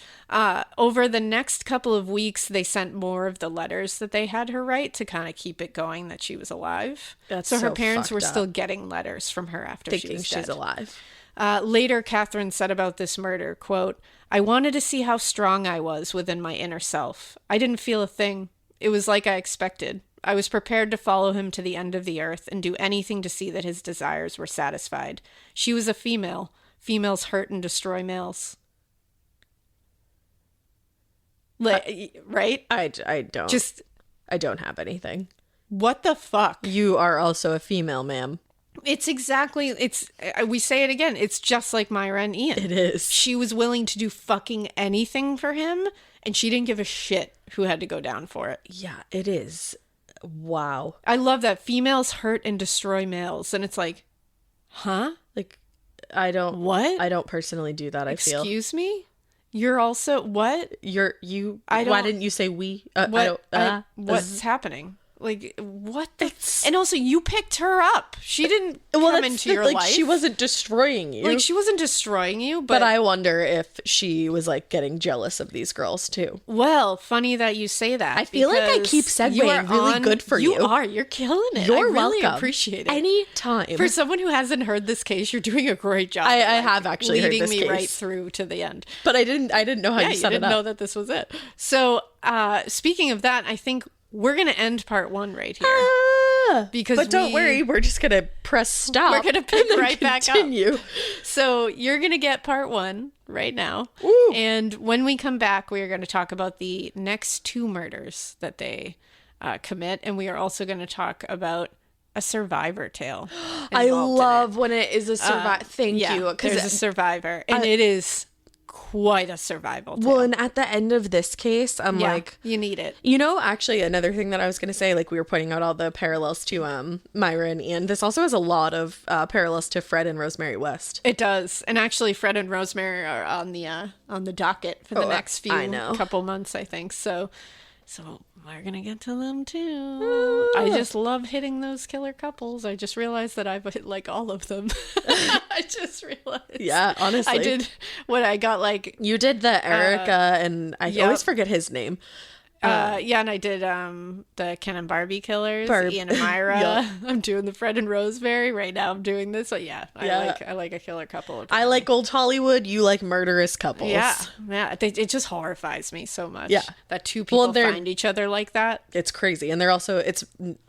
Over the next couple of weeks, they sent more of the letters that they had her write to kind of keep it going that she was alive. That's so her parents fucked were up. still getting letters from her after Thinking she was she's dead. alive. Later, Catherine said about this murder, quote, I wanted to see how strong I was within my inner self. I didn't feel a thing. It was like I expected. I was prepared to follow him to the end of the earth and do anything to see that his desires were satisfied. She was a female. Females hurt and destroy males. Right? I don't. I don't have anything. What the fuck? You are also a female, ma'am. It's exactly, we say it again, it's just like Myra and Ian. It is. She was willing to do fucking anything for him, and she didn't give a shit who had to go down for it. Yeah, it is. Wow. I love that. Females hurt and destroy males. And it's like, huh? Like, I don't. What? I don't personally do that, I feel. Excuse me? You're also, what? Why didn't you say we? What's happening? Like, what the? And also, you picked her up. She didn't come into your life. She wasn't destroying you. Like, she wasn't destroying you, but I wonder if she was, like, getting jealous of these girls, too. Well, funny that you say that. I feel like I keep segueing really good for you. You are. You're killing it. You're I really welcome. appreciate it. Anytime. For someone who hasn't heard this case, you're doing a great job. I have actually heard this leading me case. right through to the end. But I didn't know how you set it up. didn't know that this was it. So, speaking of that, I think we're going to end part 1 right here. But don't worry, we're just going to press stop. We're going to pick right back continue. up. So you're going to get part 1 right now. Woo. And when we come back, we are going to talk about the next 2 murders that they commit. And we are also going to talk about a survivor tale. I love when it is a survivor. Thank you. Because there's a survivor. And it is quite a survival tale. Well, and at the end of this case, I'm like, you need it. You know, actually, another thing that I was going to say, like, we were pointing out all the parallels to Myra and Ian. This also has a lot of parallels to Fred and Rosemary West. It does. And actually, Fred and Rosemary are on the docket for the next few couple months, I think. So we're going to get to them too. I just love hitting those killer couples. I just realized that I've hit like all of them. I just realized. Yeah, honestly. I did what I got like. You did the Erica and I always forget his name. Yeah, and I did the Ken and Barbie killers, Ian and Myra. Yeah. I'm doing the Fred and Rosemary right now. I'm doing this. So yeah, I like a killer couple. I like old Hollywood. You like murderous couples. Yeah. It just horrifies me so much. Yeah, that two people find each other like that. It's crazy, and they're also it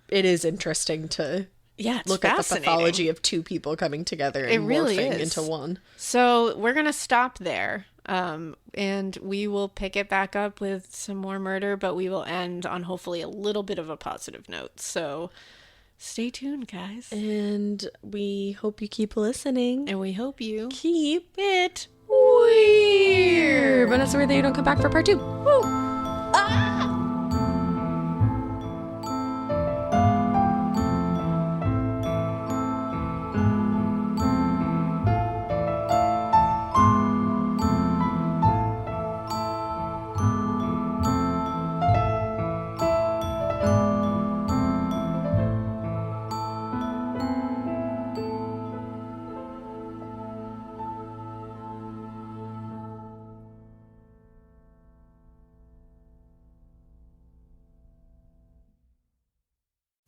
is interesting to look at the pathology of two people coming together and morphing into one. So we're gonna stop there. And we will pick it back up with some more murder, but we will end on hopefully a little bit of a positive note. So stay tuned, guys. And we hope you keep listening. And we hope you keep it weird. But that's the way that you don't come back for part 2. Woo! Ah!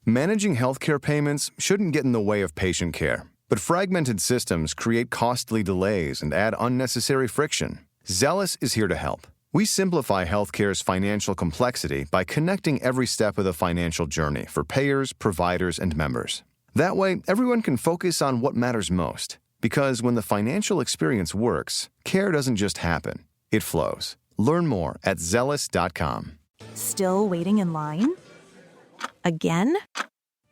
Managing healthcare payments shouldn't get in the way of patient care, but fragmented systems create costly delays and add unnecessary friction. Zealous is here to help. We simplify healthcare's financial complexity by connecting every step of the financial journey for payers, providers, and members. That way, everyone can focus on what matters most. Because when the financial experience works, care doesn't just happen, it flows. Learn more at zealous.com. Still waiting in line? Again?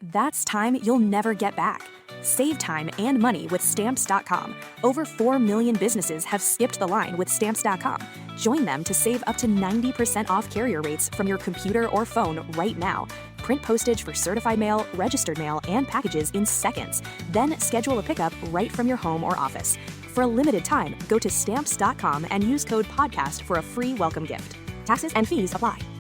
That's time you'll never get back. Save time and money with Stamps.com. Over 4 million businesses have skipped the line with Stamps.com. Join them to save up to 90% off carrier rates from your computer or phone right now. Print postage for certified mail, registered mail, and packages in seconds. Then schedule a pickup right from your home or office. For a limited time, go to Stamps.com and use code PODCAST for a free welcome gift. Taxes and fees apply.